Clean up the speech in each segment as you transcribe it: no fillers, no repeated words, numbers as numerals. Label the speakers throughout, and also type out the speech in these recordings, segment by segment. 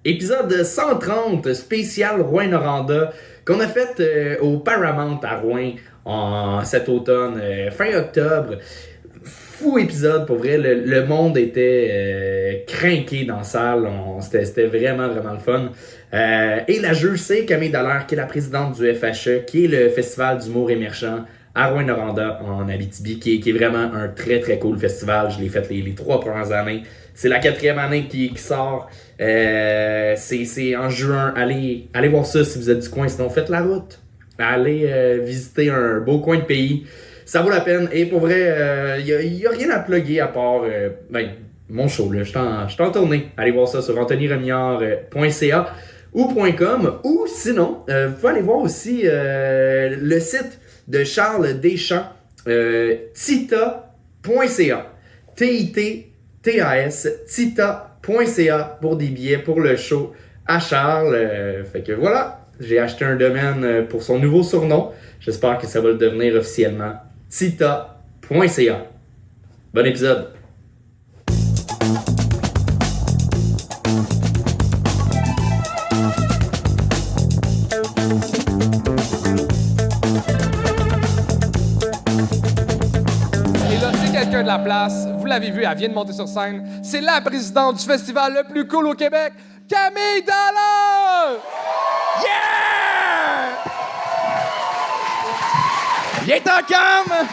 Speaker 1: Épisode 130 spécial Rouyn-Noranda qu'on a fait au Paramount à Rouen cet automne, fin octobre. Fou épisode, pour vrai, le monde était craqué dans la salle, c'était vraiment le fun. Et la juge, c'est Camille Dallaire, qui est la présidente du FHE, qui est le Festival d'humour émergent à Rouyn-Noranda en Abitibi, qui est vraiment un très cool festival. Je l'ai fait les 3 premières années. C'est la 4e année qui sort. C'est en juin. Allez voir ça si vous êtes du coin. Sinon, faites la route. Allez visiter un beau coin de pays. Ça vaut la peine. Et pour vrai, y a rien à plugger à part mon show. Là. Je suis en tournée. Allez voir ça sur anthonyremillard.ca ou .com. Ou sinon, vous pouvez aller voir aussi le site de Charles Deschamps, tita.ca. TITTAS, tita.ca pour des billets pour le show à Charles. Fait que voilà, j'ai acheté un domaine pour son nouveau surnom. J'espère que ça va le devenir officiellement. tita.ca. Bon épisode.
Speaker 2: De la place, vous l'avez vu, elle vient de monter sur scène. C'est la présidente du festival le plus cool au Québec, Camille Dallaire! Yeah! Viens-t'en, Cam!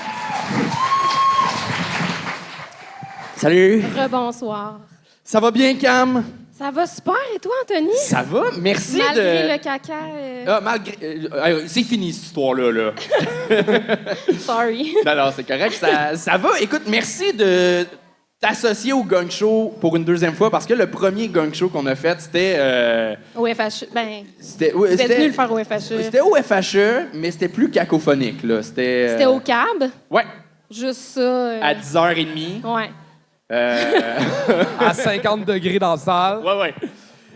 Speaker 2: Salut!
Speaker 3: Rebonsoir.
Speaker 2: Ça va bien, Cam?
Speaker 3: Ça va super, et toi, Anthony?
Speaker 2: Ça va, merci
Speaker 3: Malgré
Speaker 2: de...
Speaker 3: le caca.
Speaker 2: Ah, malgré... c'est fini, cette histoire-là, là.
Speaker 3: Sorry.
Speaker 2: Non, c'est correct, ça va. Écoute, merci de t'associer au Gang Show pour une deuxième fois, parce que le premier Gang Show qu'on a fait, c'était...
Speaker 3: Au FHE. Ben,
Speaker 2: c'était
Speaker 3: vous êtes venu le faire au FHE.
Speaker 2: C'était au FHE, mais c'était plus cacophonique, là.
Speaker 3: C'était au CAB?
Speaker 2: Ouais.
Speaker 3: Juste ça.
Speaker 2: À 10h30.
Speaker 3: Ouais.
Speaker 2: À 50 degrés dans la salle. Ouais.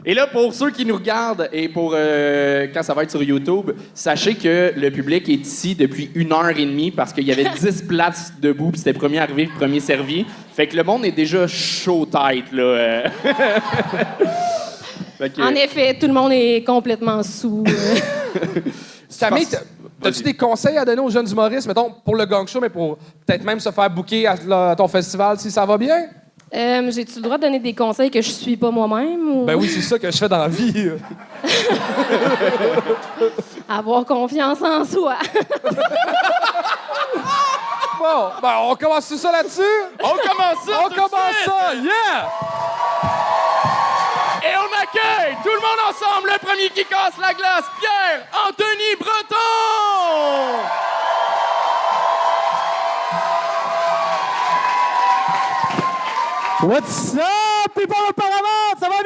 Speaker 2: Et là, pour ceux qui nous regardent et pour quand ça va être sur YouTube, sachez que le public est ici depuis 1h30 parce qu'il y avait 10 places debout, puis c'était premier arrivé, premier servi. Fait que le monde est déjà chaud tête, là.
Speaker 3: En effet, tout le monde est complètement sous.
Speaker 2: Camille,
Speaker 4: as-tu des conseils à donner aux jeunes humoristes, mettons, pour le gang show, mais pour peut-être même se faire booker à ton festival si ça va bien?
Speaker 3: J'ai-tu le droit de donner des conseils que je suis pas moi-même? Ou...
Speaker 4: Ben oui, c'est ça que je fais dans la vie.
Speaker 3: Avoir confiance en soi.
Speaker 4: Bon, ben on commence tout ça là-dessus?
Speaker 2: On commence ça!
Speaker 4: On commence ça! Yeah!
Speaker 2: Et on accueille tout le monde ensemble, le premier qui casse la glace, Pierre-Anthony Breton!
Speaker 5: What's up, people of Paramount? Ça va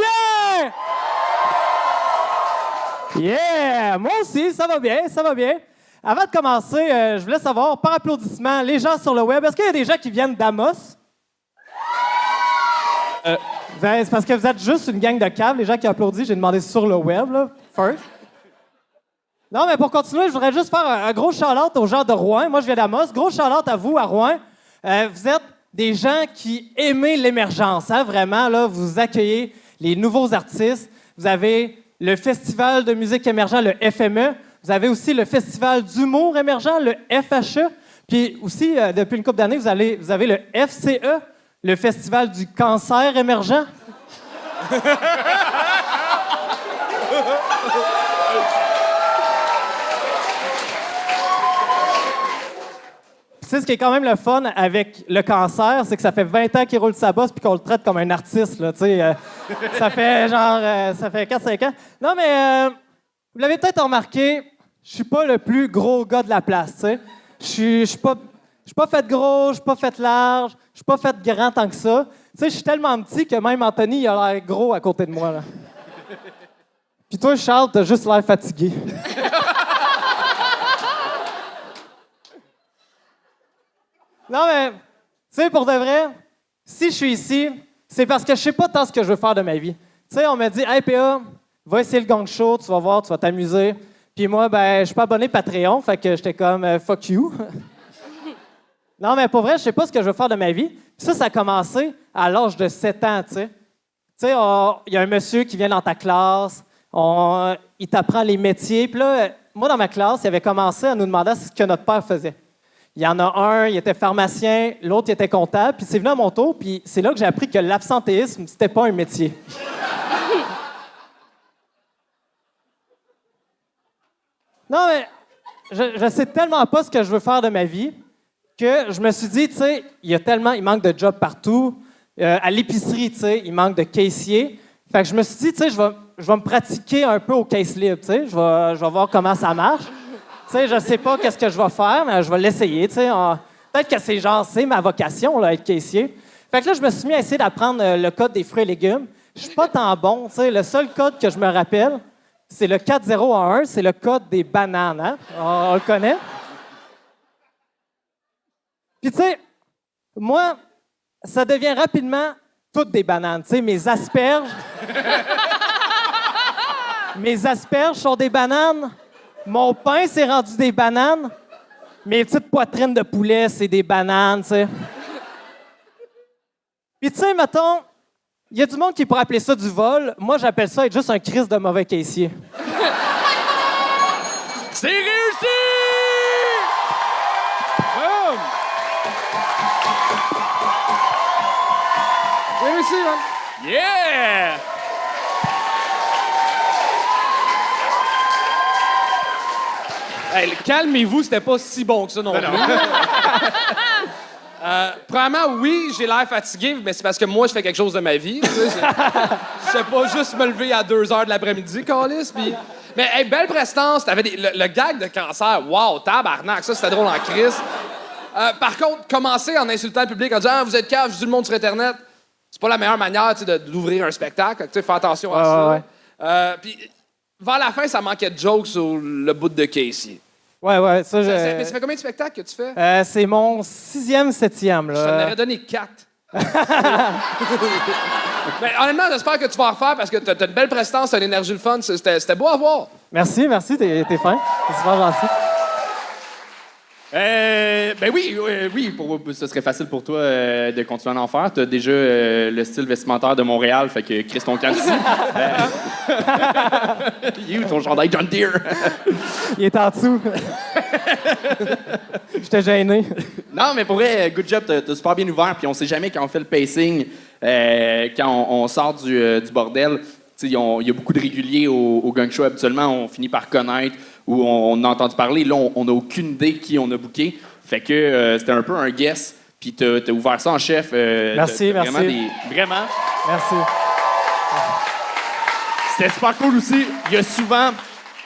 Speaker 5: bien? Yeah! Moi aussi, ça va bien. Avant de commencer, je voulais savoir, par applaudissement, les gens sur le web, est-ce qu'il y a des gens qui viennent d'Amos? Ben, c'est parce que vous êtes juste une gang de caves, les gens qui applaudissent. J'ai demandé sur le web, là, first. Non, mais pour continuer, je voudrais juste faire un gros shout-out aux gens de Rouen. Moi, je viens d'Amos. Gros shout-out à vous, à Rouen. Vous êtes des gens qui aimez l'émergence, hein, vraiment. Là, vous accueillez les nouveaux artistes. Vous avez le Festival de musique émergent, le FME. Vous avez aussi le Festival d'humour émergent, le FHE. Puis aussi, depuis une couple d'années, vous avez le FCE, le Festival du cancer émergent. Tu sais, ce qui est quand même le fun avec le cancer, c'est que ça fait 20 ans qu'il roule sa bosse puis qu'on le traite comme un artiste, là, tu sais. Ça fait ça fait 4-5 ans. Non, mais vous l'avez peut-être remarqué, je suis pas le plus gros gars de la place, tu sais. Je suis pas fait gros, je suis pas fait large, je suis pas fait grand tant que ça. Tu sais, je suis tellement petit que même Anthony, il a l'air gros à côté de moi, là. Puis toi, Charles, t'as juste l'air fatigué. Non, mais, tu sais, pour de vrai, si je suis ici, c'est parce que je sais pas tant ce que je veux faire de ma vie. Tu sais, on m'a dit, « Hey, PA, va essayer le gang show, tu vas voir, tu vas t'amuser. » Puis moi, ben, je suis pas abonné Patreon, fait que j'étais comme, fuck you. Non, mais pour vrai, je sais pas ce que je veux faire de ma vie. Puis ça a commencé à l'âge de 7 ans, tu sais. sais, il y a un monsieur qui vient dans ta classe, il t'apprend les métiers. Puis là, moi, dans ma classe, il avait commencé à nous demander ce que notre père faisait. Il y en a un, il était pharmacien, l'autre, il était comptable. Puis c'est venu à mon tour, puis c'est là que j'ai appris que l'absentéisme, c'était pas un métier. Non, mais je sais tellement pas ce que je veux faire de ma vie que je me suis dit, tu sais, il manque de jobs partout. À l'épicerie, tu sais, il manque de caissier. Fait que je me suis dit, tu sais, je vais me pratiquer un peu au caisse libre, tu sais. Je vais voir comment ça marche. Tu sais, je sais pas qu'est-ce que je vais faire, mais je vais l'essayer, tu sais. Peut-être que c'est ma vocation, là, être caissier. Fait que là, je me suis mis à essayer d'apprendre le code des fruits et légumes. Je suis pas tant bon, tu sais. Le seul code que je me rappelle, c'est le 4011, c'est le code des bananes, hein? On le connaît? Puis, tu sais, moi, ça devient rapidement toutes des bananes. Tu sais, mes asperges sont des bananes. Mon pain, c'est rendu des bananes. Mes petites poitrines de poulet, c'est des bananes, tu sais. Puis, tu sais, mettons, il y a du monde qui pourrait appeler ça du vol. Moi, j'appelle ça être juste un crisse de mauvais caissier.
Speaker 2: C'est réussi!
Speaker 4: Boom! J'ai réussi, man.
Speaker 2: Yeah!
Speaker 4: Hey, calmez-vous, c'était pas si bon que ça non plus. Premièrement, oui, j'ai l'air fatigué, mais c'est parce que moi, je fais quelque chose de ma vie. Tu sais, je sais pas juste me lever à 2 h de l'après-midi, câlisse, puis... Mais, hey, belle prestance, t'avais le gag de cancer. Wow, tabarnak, ça, c'était drôle en crise. Par contre, commencer en insultant le public, en disant « Ah, vous êtes cave, je dis le monde sur Internet », c'est pas la meilleure manière, tu sais, d'ouvrir un spectacle. Tu sais, fais attention à ça.
Speaker 5: Ouais.
Speaker 4: Puis, vers la fin, ça manquait de jokes sur le bout de Casey.
Speaker 5: Ouais, ça,
Speaker 4: Mais ça fait combien de spectacles que tu fais?
Speaker 5: c'est mon 6e, 7e, là.
Speaker 4: Je t'en aurais donné 4. Mais honnêtement, j'espère que tu vas en refaire parce que t'as une belle prestance, t'as une énergie le fun. C'était beau à voir.
Speaker 5: Merci, t'es fin. C'est super gentil.
Speaker 2: Ben oui, ce serait facile pour toi de continuer à en faire. T'as déjà le style vestimentaire de Montréal, fait que Chris ton camp ici. Ton chandail John Deere.
Speaker 5: Il est en dessous. J'étais gêné.
Speaker 2: Non, mais pour vrai, good job, t'as super bien ouvert, puis on sait jamais quand on fait le pacing, quand on sort du bordel. Il y a beaucoup de réguliers au gang show. Habituellement, on finit par connaître ou on a entendu parler. Là, on n'a aucune idée qui on a booké. Fait que c'était un peu un guess. Puis t'as ouvert ça en chef.
Speaker 5: Merci.
Speaker 2: Vraiment.
Speaker 5: Merci.
Speaker 2: C'était super cool aussi. Il y a souvent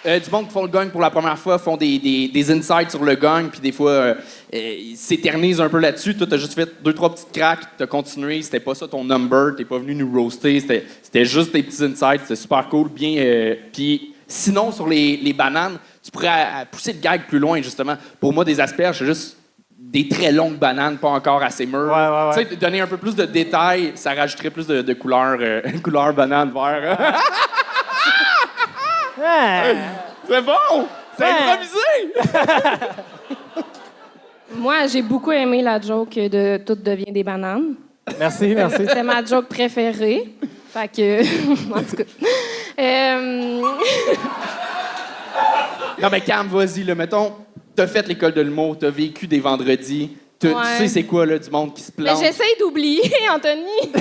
Speaker 2: du monde qui font le gang pour la première fois, font des insights sur le gang, puis des fois, ils s'éternisent un peu là-dessus. Toi, t'as juste fait 2-3 petites cracks, t'as continué. C'était pas ça ton number, t'es pas venu nous roaster. C'était juste des petits insights. C'était super cool. Bien. Puis sinon, sur les bananes, tu pourrais pousser le gag plus loin, justement. Pour moi, des asperges, c'est juste des très longues bananes, pas encore assez mûres.
Speaker 5: Ouais.
Speaker 2: Tu sais, donner un peu plus de détails, ça rajouterait plus de couleurs, couleur banane, vert. C'est bon! C'est improvisé!
Speaker 3: Moi, j'ai beaucoup aimé la joke de « Tout devient des bananes
Speaker 5: Merci. ».
Speaker 3: C'était ma joke préférée. Fait que... en tout cas...
Speaker 2: Non, mais Cam, vas-y, là, mettons, t'as fait l'école de l'humour, t'as vécu des vendredis, tu sais c'est quoi, là, du monde qui se plante.
Speaker 3: Mais j'essaye d'oublier, Anthony.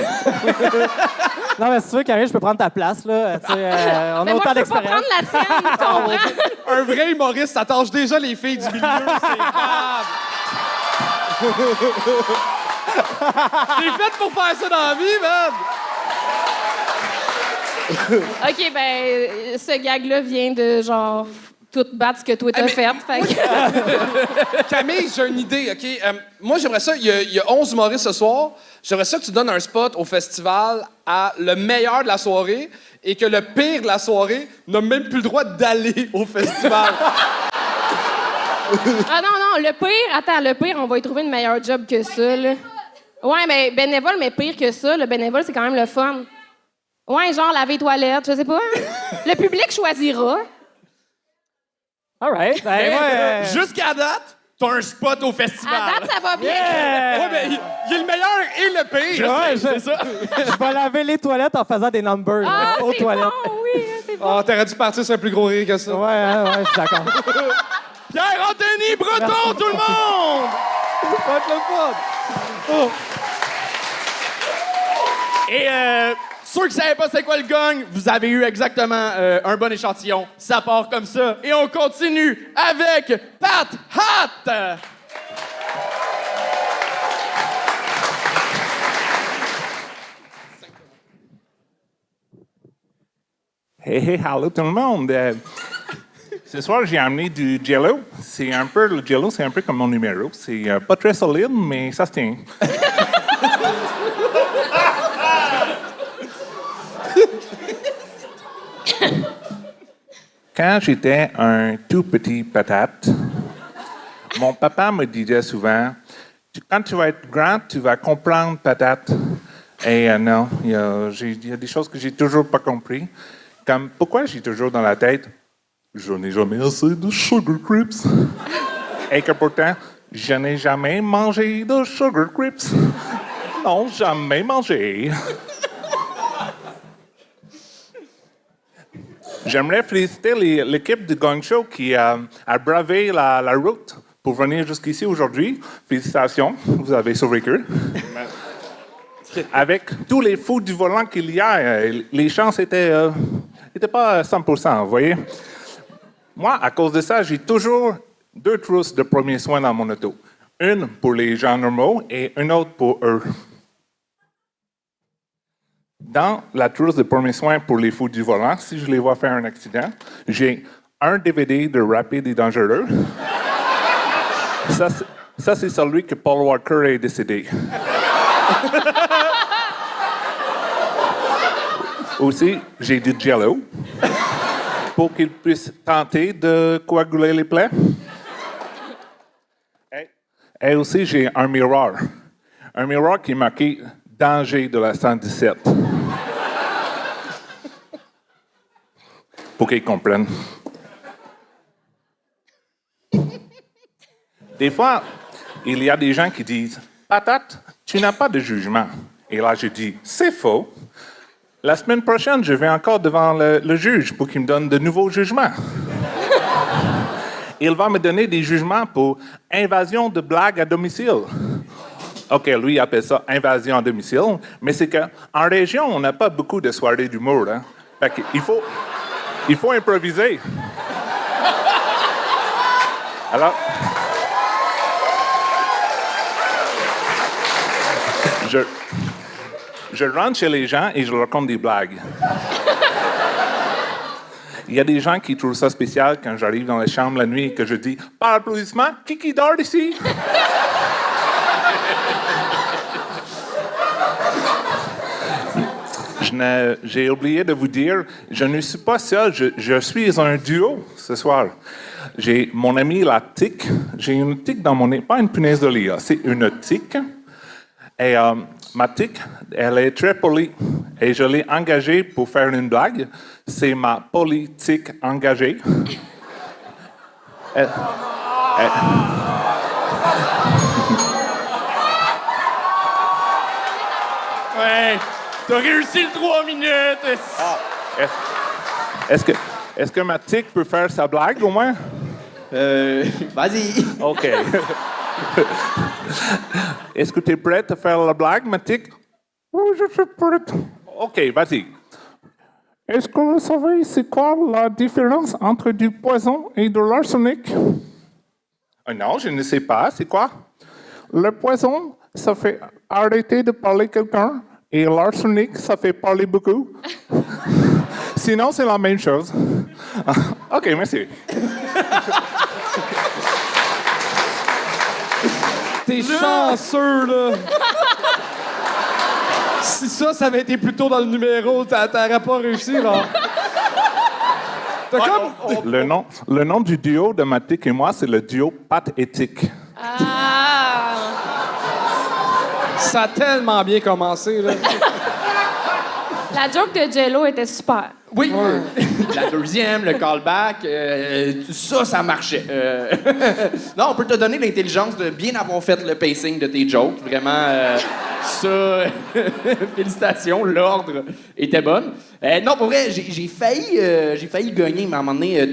Speaker 5: Non, mais si tu veux, Karine, je peux prendre ta place, là. On a
Speaker 3: Mais moi,
Speaker 5: autant
Speaker 3: je peux pas
Speaker 5: d'expérience.
Speaker 3: prendre la tienne, tu comprends?
Speaker 4: Un vrai humoriste, ça tâche déjà les filles du milieu. C'est grave. T'es faite pour faire ça dans la vie, man!
Speaker 3: OK, ben, ce gag-là vient de, genre, tout battre ce que toi t'as fait. Fait que...
Speaker 4: Camille, j'ai une idée, OK? Moi, j'aimerais ça, il y a 11 humoristes ce soir. J'aimerais ça que tu donnes un spot au festival à le meilleur de la soirée et que le pire de la soirée n'a même plus le droit d'aller au festival.
Speaker 3: Ah non, le pire, on va y trouver une meilleure job que ça, là. Ouais, mais bénévole, mais pire que ça, le bénévole, c'est quand même le fun. Ouais, genre laver les toilettes, je sais pas. Le public choisira.
Speaker 5: All right. Ben, ouais.
Speaker 2: Jusqu'à date, t'as un spot au festival.
Speaker 3: À date, ça va bien.
Speaker 4: Ouais, mais il est le meilleur et le pire.
Speaker 5: Ouais,
Speaker 2: C'est ça.
Speaker 5: Je vais laver les toilettes en faisant des numbers
Speaker 3: Ah,
Speaker 5: aux
Speaker 3: c'est
Speaker 5: toilettes.
Speaker 3: bon, oui, c'est bon.
Speaker 4: Ah, t'aurais dû partir sur un plus gros rire que ça.
Speaker 5: Ouais, je suis d'accord.
Speaker 2: Pierre-Anthony Breton, tout le monde!
Speaker 5: Ça va être le fun.
Speaker 2: Et ceux qui ne savaient pas c'est quoi le gong, vous avez eu exactement un bon échantillon. Ça part comme ça. Et on continue avec Pat Hat!
Speaker 6: Hey, allô tout le monde. Ce soir, j'ai amené du Jello. Le Jello, c'est un peu comme mon numéro. C'est pas très solide, mais ça se tient. Quand j'étais un tout petit patate, mon papa me disait souvent, quand tu vas être grand, tu vas comprendre patate. Et non, il y a des choses que j'ai toujours pas compris. Comme, pourquoi j'ai toujours dans la tête, je n'ai jamais assez de Sugar Crips. Et que pourtant, je n'ai jamais mangé de Sugar Crips. Non, jamais mangé. J'aimerais féliciter l'équipe du Gong Show qui a bravé la route pour venir jusqu'ici aujourd'hui. Félicitations, vous avez survécu. Avec tous les fous du volant qu'il y a, les chances étaient pas 100%, vous voyez. Moi, à cause de ça, j'ai toujours 2 trousses de premiers soins dans mon auto. Une pour les gens normaux et une autre pour eux. Dans la trousse de premiers soins pour les fous du volant, si je les vois faire un accident, j'ai un DVD de Rapide et Dangereux. Ça, c'est celui que Paul Walker est décédé. Aussi, j'ai du Jello pour qu'il puisse tenter de coaguler les plaies. Et aussi, j'ai un miroir. Un miroir qui est marqué « Danger de la 117 ». Pour qu'ils comprennent. Des fois, il y a des gens qui disent « Patate, tu n'as pas de jugement ». Et là, je dis « C'est faux. La semaine prochaine, je vais encore devant le juge pour qu'il me donne de nouveaux jugements. » Il va me donner des jugements pour invasion de blagues à domicile. OK, lui, il appelle ça invasion à domicile, mais c'est qu'en région, on n'a pas beaucoup de soirées d'humour. Hein? Fait qu'il faut improviser. Alors, je rentre chez les gens et je leur raconte des blagues. Il y a des gens qui trouvent ça spécial quand j'arrive dans la chambre la nuit et que je dis « Par applaudissement, qui dort ici? » J'ai oublié de vous dire, je ne suis pas seul, je suis un duo ce soir. J'ai mon ami la tique. J'ai une tique dans mon nez, pas une punaise de lit, c'est une tique. Et ma tique, elle est très polie. Et je l'ai engagée pour faire une blague. C'est ma politique engagée.
Speaker 2: Ouais, t'as réussi le 3 minutes.
Speaker 6: Est-ce que ma tique peut faire sa blague au moins?
Speaker 2: Vas-y.
Speaker 6: OK. Est-ce que tu es prête à faire la blague, ma tique? Oui, je suis prête. OK, vas-y. Est-ce que vous savez c'est quoi la différence entre du poison et de l'arsenic? Non, je ne sais pas. C'est quoi? Le poison, ça fait arrêter de parler quelqu'un et l'arsenic, ça fait parler beaucoup. Sinon, c'est la même chose. OK, merci.
Speaker 4: T'es chanceux, là. Si ça avait été plus tôt dans le numéro, t'aurais pas réussi, là. T'as comme...
Speaker 6: Le nom du duo de Matic et moi, c'est le duo Pat Éthique.
Speaker 3: Ah!
Speaker 4: Ça a tellement bien commencé, là.
Speaker 3: La joke de Jello était super.
Speaker 4: Oui.
Speaker 2: La deuxième, le callback, ça marchait. Non, on peut te donner l'intelligence de bien avoir fait le pacing de tes jokes. Vraiment, ça, félicitations, l'ordre était bon. Non, pour vrai, j'ai failli gagner, mais à un moment donné,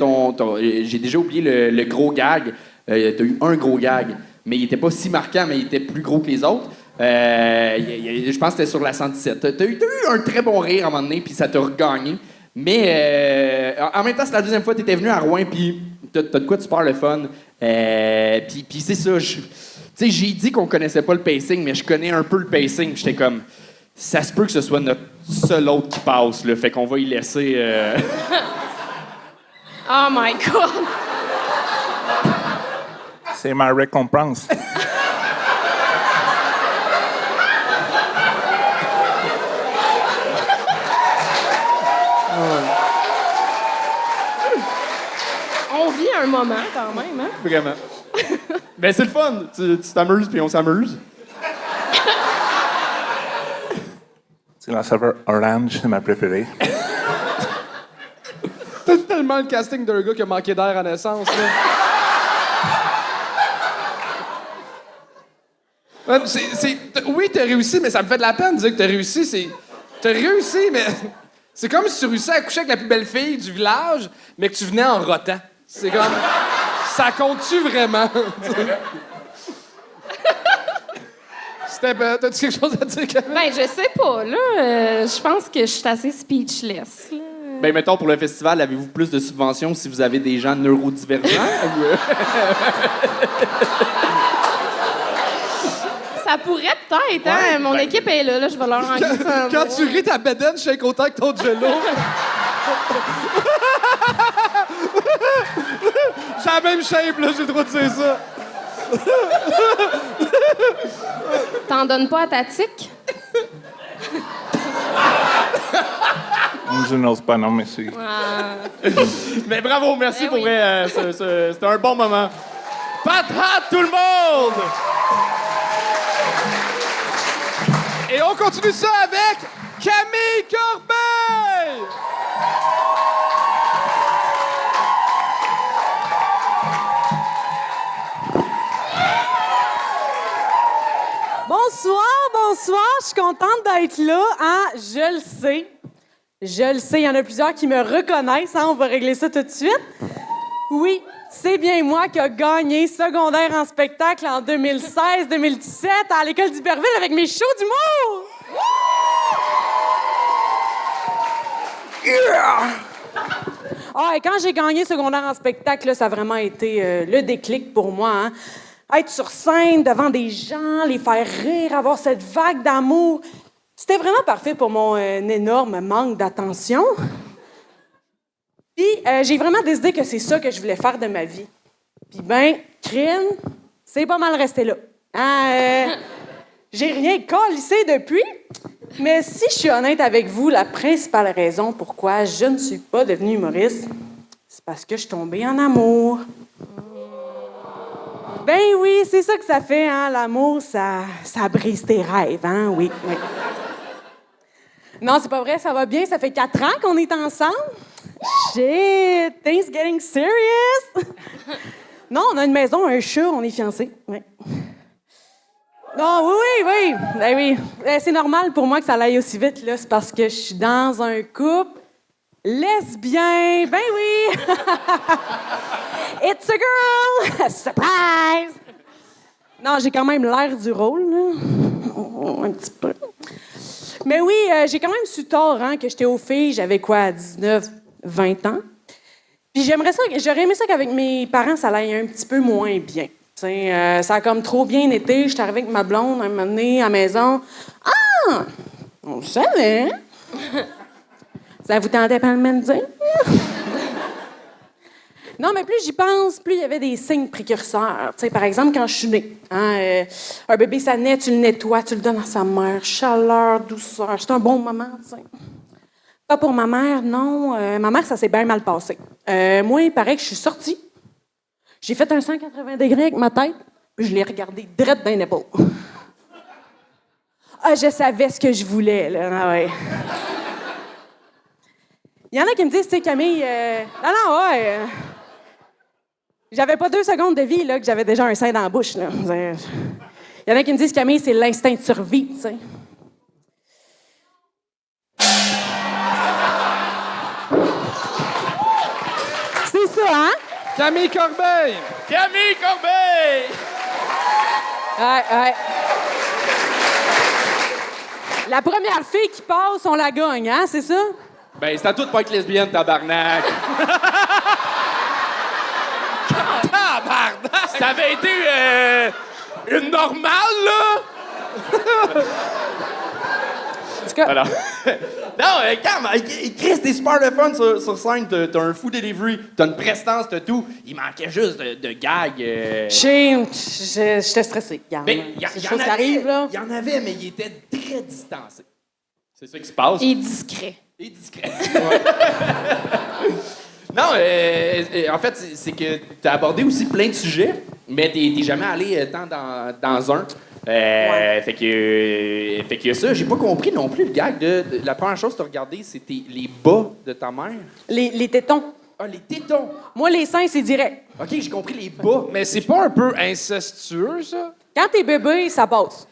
Speaker 2: j'ai déjà oublié le gros gag. T'as eu un gros gag, mais il était pas si marquant, mais il était plus gros que les autres. Je pense que c'était sur la 117. T'as eu un très bon rire à un moment donné, puis ça t'a regagné. Mais en même temps, c'est la deuxième fois que t'étais venu à Rouen, puis t'as de quoi super le fun. Puis c'est ça, tu sais, j'ai dit qu'on connaissait pas le pacing, mais je connais un peu le pacing. J'étais comme, ça se peut que ce soit notre seul autre qui passe, là, fait qu'on va y laisser...
Speaker 3: Oh my God!
Speaker 6: C'est ma récompense.
Speaker 3: On vit un moment quand même, hein?
Speaker 2: Vraiment. Ben c'est le fun. Tu t'amuses, puis on s'amuse.
Speaker 6: C'est la saveur orange, c'est ma préférée.
Speaker 4: C'est tellement le casting d'un gars qui a manqué d'air à naissance, là. Oui, t'as réussi, mais ça me fait de la peine de dire que t'as réussi. T'as réussi, mais c'est comme si tu réussissais à coucher avec la plus belle fille du village, mais que tu venais en rotant. C'est comme... Ça compte-tu vraiment? T'as-tu quelque chose à dire, Camille?
Speaker 3: Ben, je sais pas, là. Je pense que je suis assez speechless, là.
Speaker 2: Ben, mettons, pour le festival, avez-vous plus de subventions si vous avez des gens neurodivergents?
Speaker 3: Ça pourrait peut-être, hein?
Speaker 2: Ouais,
Speaker 3: Mon
Speaker 2: ben-
Speaker 3: équipe est là, je vais leur en glisser un
Speaker 4: Quand
Speaker 3: mot.
Speaker 4: tu ris, ta bedaine shake autant que ton jello. J'ai la même shape, là, j'ai le droit de dire ça.
Speaker 3: T'en donnes pas à ta tique?
Speaker 6: Je n'ose pas, non, merci.
Speaker 2: Mais bravo, merci
Speaker 3: Ben
Speaker 2: pour
Speaker 3: oui.
Speaker 2: vrai. C'était un bon moment. Patate, tout le monde!
Speaker 4: Et on continue ça avec Camille Corbeil!
Speaker 7: Bonsoir, je suis contente d'être là, hein? Je le sais, il y en a plusieurs qui me reconnaissent, hein? On va régler ça tout de suite. Oui, c'est bien moi qui a gagné secondaire en spectacle en 2016-2017 à l'École d'Iberville avec mes shows d'humour! Ah, et quand j'ai gagné secondaire en spectacle, là, ça a vraiment été le déclic pour moi, hein? Être sur scène, devant des gens, les faire rire, avoir cette vague d'amour. C'était vraiment parfait pour mon énorme manque d'attention. Puis, j'ai vraiment décidé que c'est ça que je voulais faire de ma vie. Puis, crime, c'est pas mal resté là. Hein, j'ai rien calissé depuis. Mais si je suis honnête avec vous, la principale raison pourquoi je ne suis pas devenue humoriste, c'est parce que je suis tombée en amour. Ben oui, c'est ça que ça fait, hein, l'amour, ça brise tes rêves, hein, oui. Non, c'est pas vrai, ça va bien, ça fait 4 ans qu'on est ensemble. Shit, things getting serious. Non, on a une maison, un chat, on est fiancés, oui. Non, oui. Ben oui, c'est normal pour moi que ça aille aussi vite, là, c'est parce que je suis dans un couple lesbien, ben oui. It's a girl! Surprise! Non, j'ai quand même l'air du rôle, là. Un petit peu. Mais oui, j'ai quand même su tard, hein, que j'étais aux filles. J'avais quoi, 19, 20 ans. Puis j'aurais aimé ça qu'avec mes parents, ça allait un petit peu moins bien. Ça a comme trop bien été. J'étais arrivée avec ma blonde, un moment donné, à la maison. Ah! On le savait. Ça vous tentait pas de me le dire? Non, mais plus j'y pense, plus il y avait des signes précurseurs. Tu sais, par exemple, quand je suis née, hein, un bébé, ça naît, tu le nettoies, tu le donnes à sa mère. Chaleur, douceur, c'est un bon moment, tu sais. Pas pour ma mère, non. Ma mère, ça s'est bien mal passé. Moi, il paraît que je suis sortie. J'ai fait un 180 degrés avec ma tête, puis je l'ai regardé direct dans les épaules. Ah, je savais ce que je voulais, là. Ah ouais. Il y en a qui me disent, tu sais, Camille... Non, ouais... J'avais pas 2 secondes de vie, là, que j'avais déjà un sein dans la bouche, là. Il y en a qui me disent, Camille, c'est l'instinct de survie, tu sais. C'est ça, hein?
Speaker 4: Camille Corbeil!
Speaker 2: Camille Corbeil!
Speaker 7: Ouais. La première fille qui passe, on la gagne, hein? C'est ça?
Speaker 2: Ben, c'est à tout pas être lesbienne, tabarnak. Tabarnak! Ça avait été une normale, là!
Speaker 7: En tout cas,
Speaker 2: Alors, non, Cam, Chris, t'es super le fun sur scène. T'as un fou delivery, t'as une prestance, t'as tout. Il manquait juste de gags.
Speaker 7: j'étais stressée. Regarde,
Speaker 2: Ben,
Speaker 7: c'est des choses qui arrivent, là.
Speaker 2: Il y en avait, mais il était très distancé. C'est ça qui se passe.
Speaker 3: Et discret.
Speaker 2: Et discret. Non, en fait, c'est que t'as abordé aussi plein de sujets, mais t'es jamais allé tant dans un. Fait que ça, j'ai pas compris non plus le gag de la première chose que t'as regardé, c'était les bas de ta mère.
Speaker 7: Les tétons.
Speaker 2: Ah, les tétons.
Speaker 7: Moi, les seins, c'est direct.
Speaker 2: OK, j'ai compris les bas.
Speaker 4: Mais c'est pas un peu incestueux, ça?
Speaker 7: Quand t'es bébé, ça passe.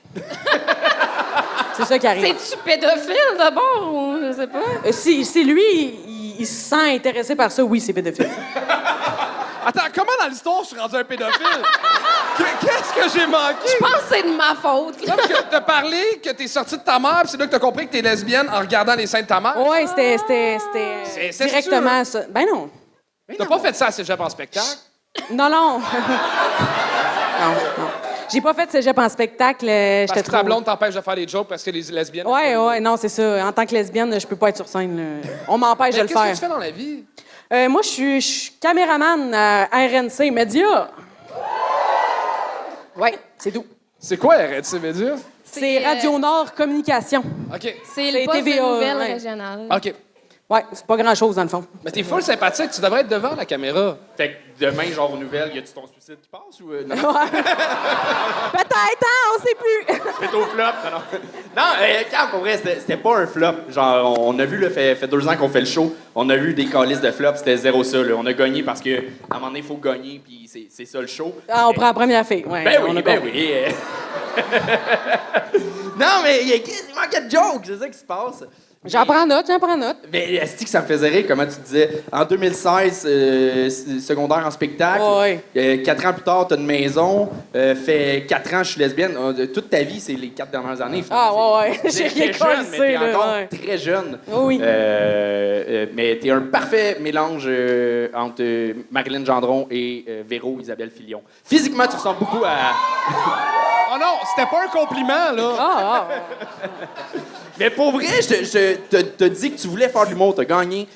Speaker 7: C'est ça qui arrive.
Speaker 3: C'est-tu pédophile d'abord ou je sais pas?
Speaker 7: Si lui, il se sent intéressé par ça, oui, c'est pédophile.
Speaker 4: Attends, comment dans l'histoire je suis rendu un pédophile? Qu'est-ce que j'ai manqué?
Speaker 3: Je pense que c'est de ma faute. là.
Speaker 4: Non, parce que t'as parlé que t'es sorti de ta mère, puis c'est là que t'as compris que t'es lesbienne en regardant les seins de ta mère.
Speaker 7: Ouais, c'était
Speaker 4: C'est
Speaker 7: directement ça. Ben non.
Speaker 4: T'as pas fait ça à Cégep en spectacle?
Speaker 7: Non. non. J'ai pas fait de cégep en spectacle.
Speaker 4: Parce
Speaker 7: J'étais
Speaker 4: que ta
Speaker 7: trop...
Speaker 4: blonde t'empêche de faire des jokes parce que les lesbiennes...
Speaker 7: Ouais, non, c'est ça. En tant que lesbienne, je peux pas être sur scène. Là. On m'empêche de
Speaker 4: Mais
Speaker 7: le
Speaker 4: qu'est-ce que
Speaker 7: faire.
Speaker 4: tu fais dans la vie?
Speaker 7: Moi, je suis caméraman à RNC Média. Ouais, c'est tout.
Speaker 4: C'est quoi RNC Média?
Speaker 7: C'est Radio Nord Communication.
Speaker 4: OK.
Speaker 3: C'est
Speaker 7: C'est
Speaker 3: le poste
Speaker 7: TVA,
Speaker 3: de nouvelles
Speaker 7: ouais.
Speaker 3: régionales.
Speaker 4: OK.
Speaker 7: Ouais, c'est pas grand-chose, dans le fond.
Speaker 4: Mais t'es full sympathique, tu devrais être devant la caméra.
Speaker 2: Fait que demain, genre aux nouvelles, y a-tu ton suicide qui passe ou non?
Speaker 7: Peut-être, hein? On sait plus.
Speaker 2: C'est au flop, non. Cam, pour vrai, c'était pas un flop. Genre, on a vu, là, fait 2 ans qu'on fait le show, on a vu des calices de flop, c'était zéro ça, là. On a gagné parce que, à un moment donné, il faut gagner, puis c'est ça le show.
Speaker 7: Ah, on prend la première fille. Ouais,
Speaker 2: Ben
Speaker 7: on a
Speaker 2: oui, ben
Speaker 7: compris.
Speaker 2: oui. Non, mais il manquait de jokes, c'est ça qui se passe.
Speaker 7: J'en prends note.
Speaker 2: Mais est-ce que ça me fait rire, comment tu disais, en 2016, secondaire en spectacle,
Speaker 7: Ouais.
Speaker 2: 4 ans plus tard, t'as une maison, fait 4 ans, je suis lesbienne. Toute ta vie, c'est les 4 dernières années.
Speaker 7: Ah, ouais. J'ai rien
Speaker 2: T'es jeune, mais t'es
Speaker 7: collé, là,
Speaker 2: encore
Speaker 7: ouais.
Speaker 2: très jeune.
Speaker 7: Oui.
Speaker 2: Mais t'es un parfait mélange entre Marilyn Gendron et Véro Isabelle Filion. Physiquement, tu ressembles beaucoup à...
Speaker 4: Oh non, c'était pas un compliment, là.
Speaker 7: Ah.
Speaker 2: Mais pour vrai, je t'ai dit que tu voulais faire de l'humour, t'as gagné.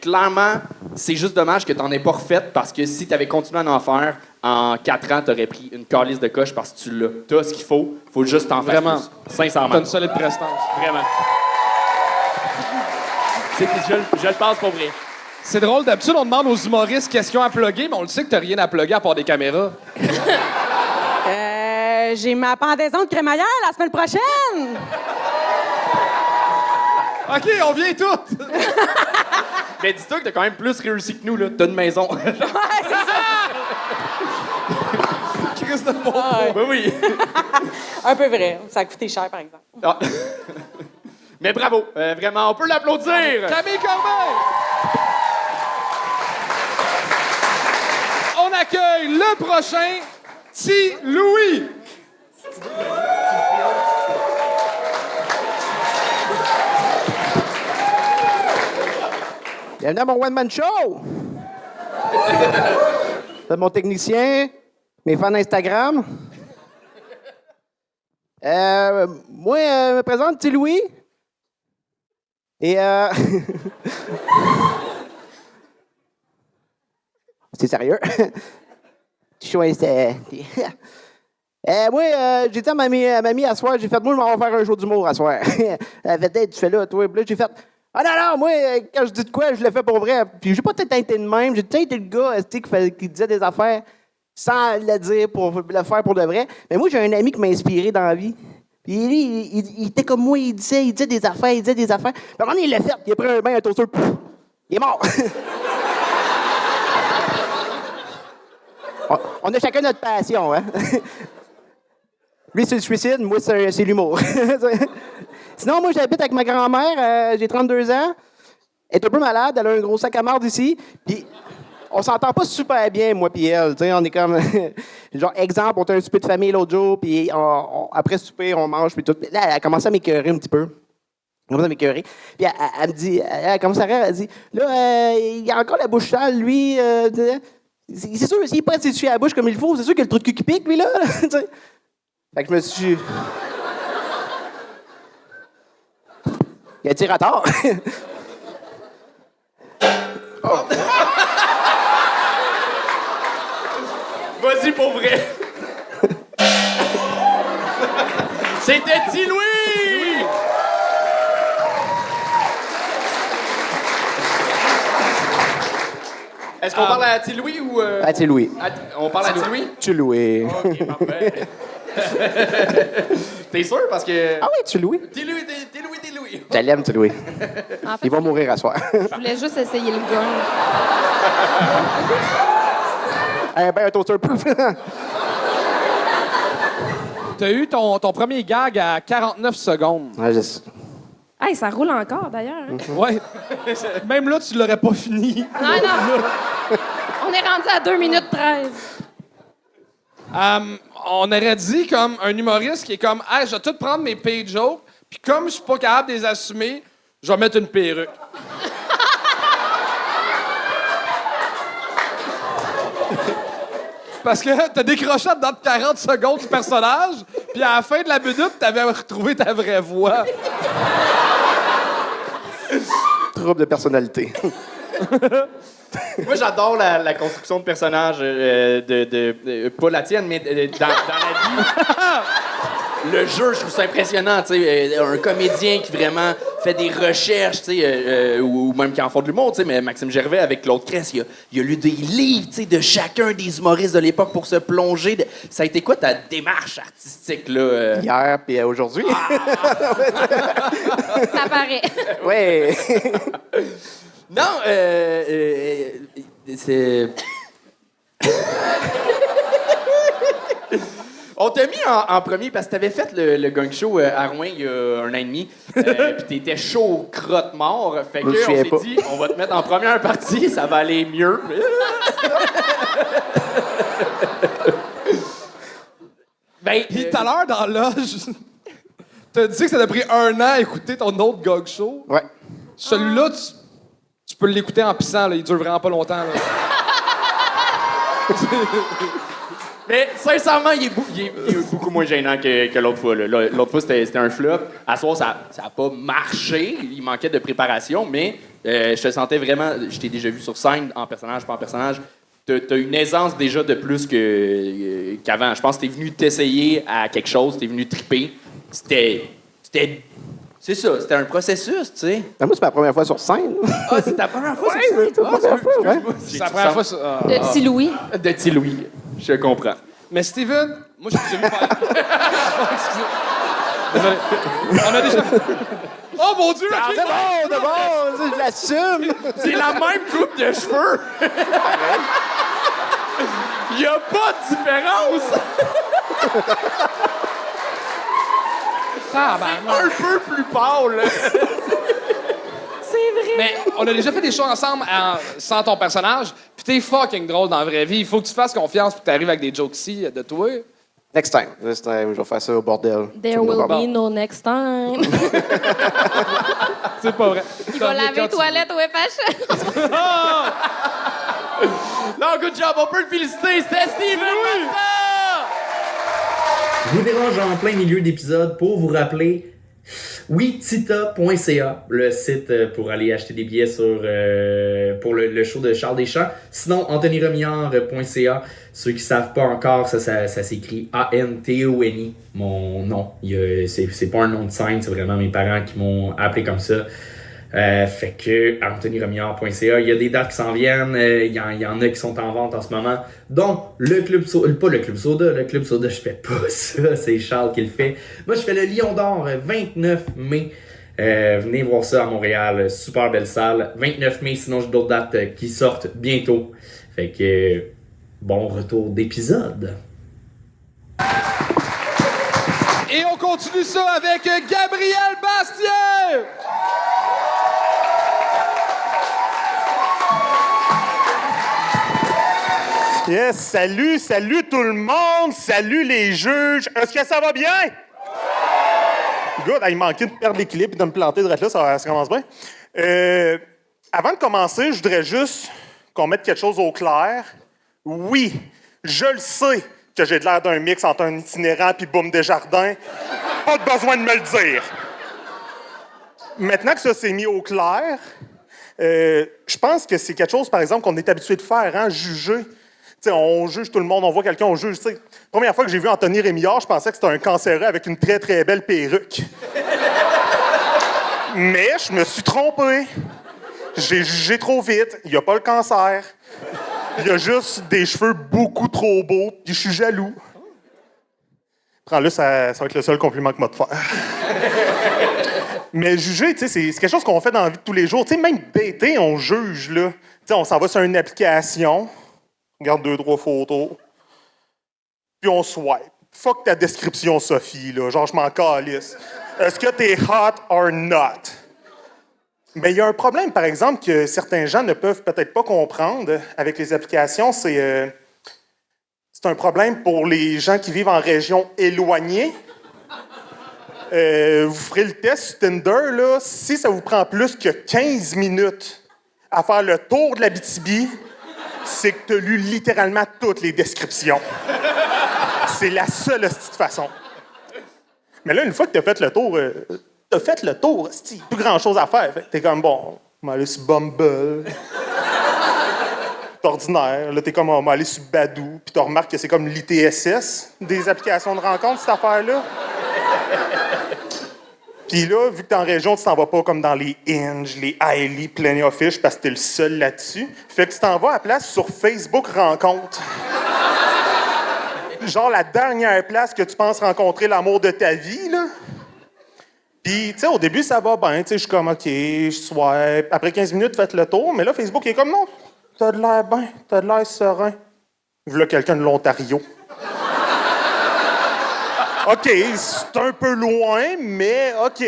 Speaker 2: Clairement, c'est juste dommage que t'en aies pas refait parce que si t'avais continué à en faire, en 4 ans, t'aurais pris une calice de coche parce que tu l'as. T'as ce qu'il faut juste t'en faire
Speaker 4: Vraiment.
Speaker 2: plus. Sincèrement.
Speaker 4: T'as une solide prestance.
Speaker 2: Vraiment. Je le pense pour vrai.
Speaker 4: C'est drôle, d'habitude, on demande aux humoristes qu'est-ce qu'ils ont à plugger, mais on le sait que t'as rien à plugger à part des caméras.
Speaker 7: J'ai ma pendaison de crémaillère la semaine prochaine.
Speaker 4: OK, on vient toutes!
Speaker 2: Mais dis-toi que t'as quand même plus réussi que nous, là. T'as une maison.
Speaker 7: Ouais, c'est ça.
Speaker 4: Chris de bon
Speaker 2: Ben oui.
Speaker 7: Un peu vrai. Ça a coûté cher, par exemple.
Speaker 2: Ah. Mais bravo. Vraiment, on peut l'applaudir.
Speaker 4: Camille Corbeil! On accueille le prochain Ti Louis!
Speaker 8: Bienvenue à mon one-man show! C'est mon technicien, mes fans Instagram. Moi, je me présente, Petit Louis. Et c'est sérieux? Show moi, j'ai dit à mamie à soir, j'ai fait, moi, je m'en vais faire un jour d'humour à soir. Elle fait, hey, tu fais là, toi. Puis là, j'ai fait, ah non, moi, quand je dis de quoi, je le fais pour vrai. Puis j'ai pas peut-être été de même. J'ai peut-être été le gars qui disait des affaires sans le dire pour le faire pour de vrai. Mais moi, j'ai un ami qui m'a inspiré dans la vie. Puis lui, il était comme moi, il disait des affaires. Puis à un moment donné, il l'a fait. Il a pris un bain, un toaster. Pouf! Il est mort. On a chacun notre passion, hein? Lui, c'est le suicide, moi, c'est l'humour. Sinon, moi, j'habite avec ma grand-mère, j'ai 32 ans. Elle est un peu malade, elle a un gros sac à marde ici. Puis, on s'entend pas super bien, moi puis elle. T'sais, on est comme... genre, exemple, on a un souper de famille l'autre jour, puis après souper, on mange, puis tout. Là, elle a commencé à m'écœurer un petit peu. Elle commence à m'écœurer. Puis elle me dit... Elle commence à rire, elle dit... Là, il a encore la bouche sale, lui. C'est sûr, s'il est pas s'essuyer la bouche comme il faut, c'est sûr qu'il a le trou de cul qui pique, lui, là. Fait que je me suis... Il a tiré à tort.
Speaker 2: Vas-y pour vrai. C'était T-Louis! Est-ce qu'on parle à T-Louis ou...
Speaker 8: À T-Louis.
Speaker 2: On parle à T-Louis?
Speaker 8: T-Louis.
Speaker 2: OK, parfait. T'es sûr? Parce que...
Speaker 8: Ah oui, T-Louis.
Speaker 2: T-Louis.
Speaker 8: Je l'aime, T-Louis.
Speaker 3: En fait,
Speaker 8: Il va mourir à soir.
Speaker 3: je voulais juste essayer le gun.
Speaker 8: Un toaster proof.
Speaker 4: T'as eu ton premier gag à 49 secondes.
Speaker 8: Ouais, je sais.
Speaker 3: Hey, ça roule encore, d'ailleurs. Hein?
Speaker 4: Ouais. Même là, tu l'aurais pas fini.
Speaker 3: Non. On est rendu à 2 minutes 13.
Speaker 4: On aurait dit comme un humoriste qui est comme « Hey, je vais tout prendre mes paid jokes, puis comme je suis pas capable de les assumer, je vais mettre une perruque. » Parce que t'as décroché dans 40 secondes du personnage, puis à la fin de la minute, t'avais retrouvé ta vraie voix.
Speaker 8: Trouble de personnalité.
Speaker 2: Moi, j'adore la construction de personnages, pas la tienne, mais dans la vie. Le jeu, je trouve ça impressionnant, tu sais, un comédien qui vraiment fait des recherches, tu sais, ou même qui en font de l'humour, tu sais, mais Maxime Gervais avec Claude Crest, il a lu des livres, tu sais, de chacun des humoristes de l'époque pour se plonger. Ça a été quoi ta démarche artistique, là?
Speaker 8: Hier puis aujourd'hui.
Speaker 3: Ça paraît.
Speaker 8: Oui.
Speaker 2: Non, c'est... On t'a mis en premier parce que t'avais fait le gang show à Rouen il y a 1 an et demi. Puis t'étais chaud au crotte mort. Fait que on s'est dit, on va te mettre en première partie, ça va aller mieux. Ben,
Speaker 4: Puis tout à l'heure, dans l'âge, t'as dit que ça t'a pris 1 an à écouter ton autre gang show.
Speaker 8: Ouais.
Speaker 4: Celui-là, tu peux l'écouter en pissant, là. Il dure vraiment pas longtemps. Là.
Speaker 2: Mais sincèrement, il est beaucoup moins gênant que l'autre fois. L'autre fois, c'était un flop. À soir, ça a pas marché. Il manquait de préparation, mais je te sentais vraiment... Je t'ai déjà vu sur scène, en personnage, pas en personnage. T'as une aisance déjà de plus qu'avant. Je pense que t'es venu t'essayer à quelque chose, t'es venu triper. C'était... C'est ça, c'était un processus, tu sais.
Speaker 8: Moi, c'est ma première fois sur scène.
Speaker 2: Ah, c'est ta première fois sur scène?
Speaker 8: C'est ma première fois, ouais.
Speaker 4: C'est la première fois...
Speaker 3: De petit Louis.
Speaker 2: De petit Louis, je comprends.
Speaker 4: Mais Steven, moi, j'ai déjà vu faire... Excusez. Désolé. On a déjà... Oh, mon Dieu!
Speaker 8: Ah, c'est bon, je l'assume.
Speaker 2: C'est la même coupe de cheveux! Il y a pas de différence!
Speaker 4: Ah,
Speaker 2: Un peu plus pâle!
Speaker 3: C'est vrai.
Speaker 4: Mais on a déjà fait des shows ensemble sans ton personnage, puis t'es fucking drôle dans la vraie vie. Il faut que tu fasses confiance puis que t'arrives avec des jokes ici de toi.
Speaker 8: Next time, je vais faire ça au bordel.
Speaker 3: There will be no next time.
Speaker 4: C'est pas vrai.
Speaker 3: Il va laver les toilettes au FHM.
Speaker 2: Non, good job, on peut le féliciter, c'était Steven Martin!
Speaker 1: Je vous dérange en plein milieu d'épisode pour vous rappeler witita.ca, le site pour aller acheter des billets pour le show de Charles Deschamps. Sinon, anthonyremillard.ca. Ceux qui savent pas encore, ça s'écrit A-N-T-O-N-I. Mon nom. C'est pas un nom de scène, c'est vraiment mes parents qui m'ont appelé comme ça. Fait que anthonyremillard.ca, il y a des dates qui s'en viennent, il y en a qui sont en vente en ce moment, dont le Club Soda, pas le Club Soda, je fais pas ça, c'est Charles qui le fait. Moi je fais le Lion d'Or 29 mai Venez voir ça à Montréal, super belle salle. 29 mai, sinon j'ai d'autres dates qui sortent bientôt. Fait que bon retour d'épisode.
Speaker 4: Et on continue ça avec Gabriel Bastien!
Speaker 9: Yes, salut tout le monde, salut les juges. Est-ce que ça va bien? Good, il manquait de perdre l'équilibre et de me planter de là, ça commence bien. Avant de commencer, je voudrais juste qu'on mette quelque chose au clair. Oui, je le sais que j'ai de l'air d'un mix entre un itinérant puis Boum Desjardins. Pas de besoin de me le dire. Maintenant que ça s'est mis au clair, je pense que c'est quelque chose, par exemple, qu'on est habitué de faire, hein, juger. T'sais, on juge tout le monde, on voit quelqu'un, on juge. T'sais. Première fois que j'ai vu Anthony Rémillard, je pensais que c'était un cancéreux avec une très, très belle perruque. Mais je me suis trompé. J'ai jugé trop vite. Il n'y a pas le cancer. Il y a juste des cheveux beaucoup trop beaux, puis je suis jaloux. Prends-le, ça va être le seul compliment que moi de faire. Mais juger, c'est quelque chose qu'on fait dans la vie de tous les jours. T'sais, même dater, on juge, là. T'sais, on s'en va sur une application, on regarde 2-3 photos, puis on swipe. Fuck ta description, Sophie, là. Genre, je m'en calisse. Est-ce que t'es hot or not? Mais il y a un problème, par exemple, que certains gens ne peuvent peut-être pas comprendre avec les applications. C'est un problème pour les gens qui vivent en région éloignée. Vous ferez le test sur Tinder, là. Si ça vous prend plus que 15 minutes à faire le tour de l'Abitibi, c'est que tu as lu littéralement toutes les descriptions. C'est la seule petite façon. Mais là, une fois que tu as fait le tour, c'est plus grand-chose à faire. T'es comme, bon, on va aller sur Bumble. C'est ordinaire. Là, t'es comme, on va aller sur Badoo. Puis tu remarques que c'est comme l'ITSS des applications de rencontre, cette affaire-là. Puis là, vu que t'es en région, tu t'en vas pas comme dans les Hinge, les Highly, Plenty of Fish, parce que t'es le seul là-dessus. Fait que tu t'en vas à la place sur Facebook Rencontre. Genre la dernière place que tu penses rencontrer l'amour de ta vie, là. Puis, tu sais, au début, ça va bien. Tu sais, je suis comme, OK, je swipe. Après 15 minutes, faites le tour. Mais là, Facebook est comme, non, t'as de l'air bien, t'as de l'air serein. Voilà quelqu'un de l'Ontario. OK, c'est un peu loin, mais OK.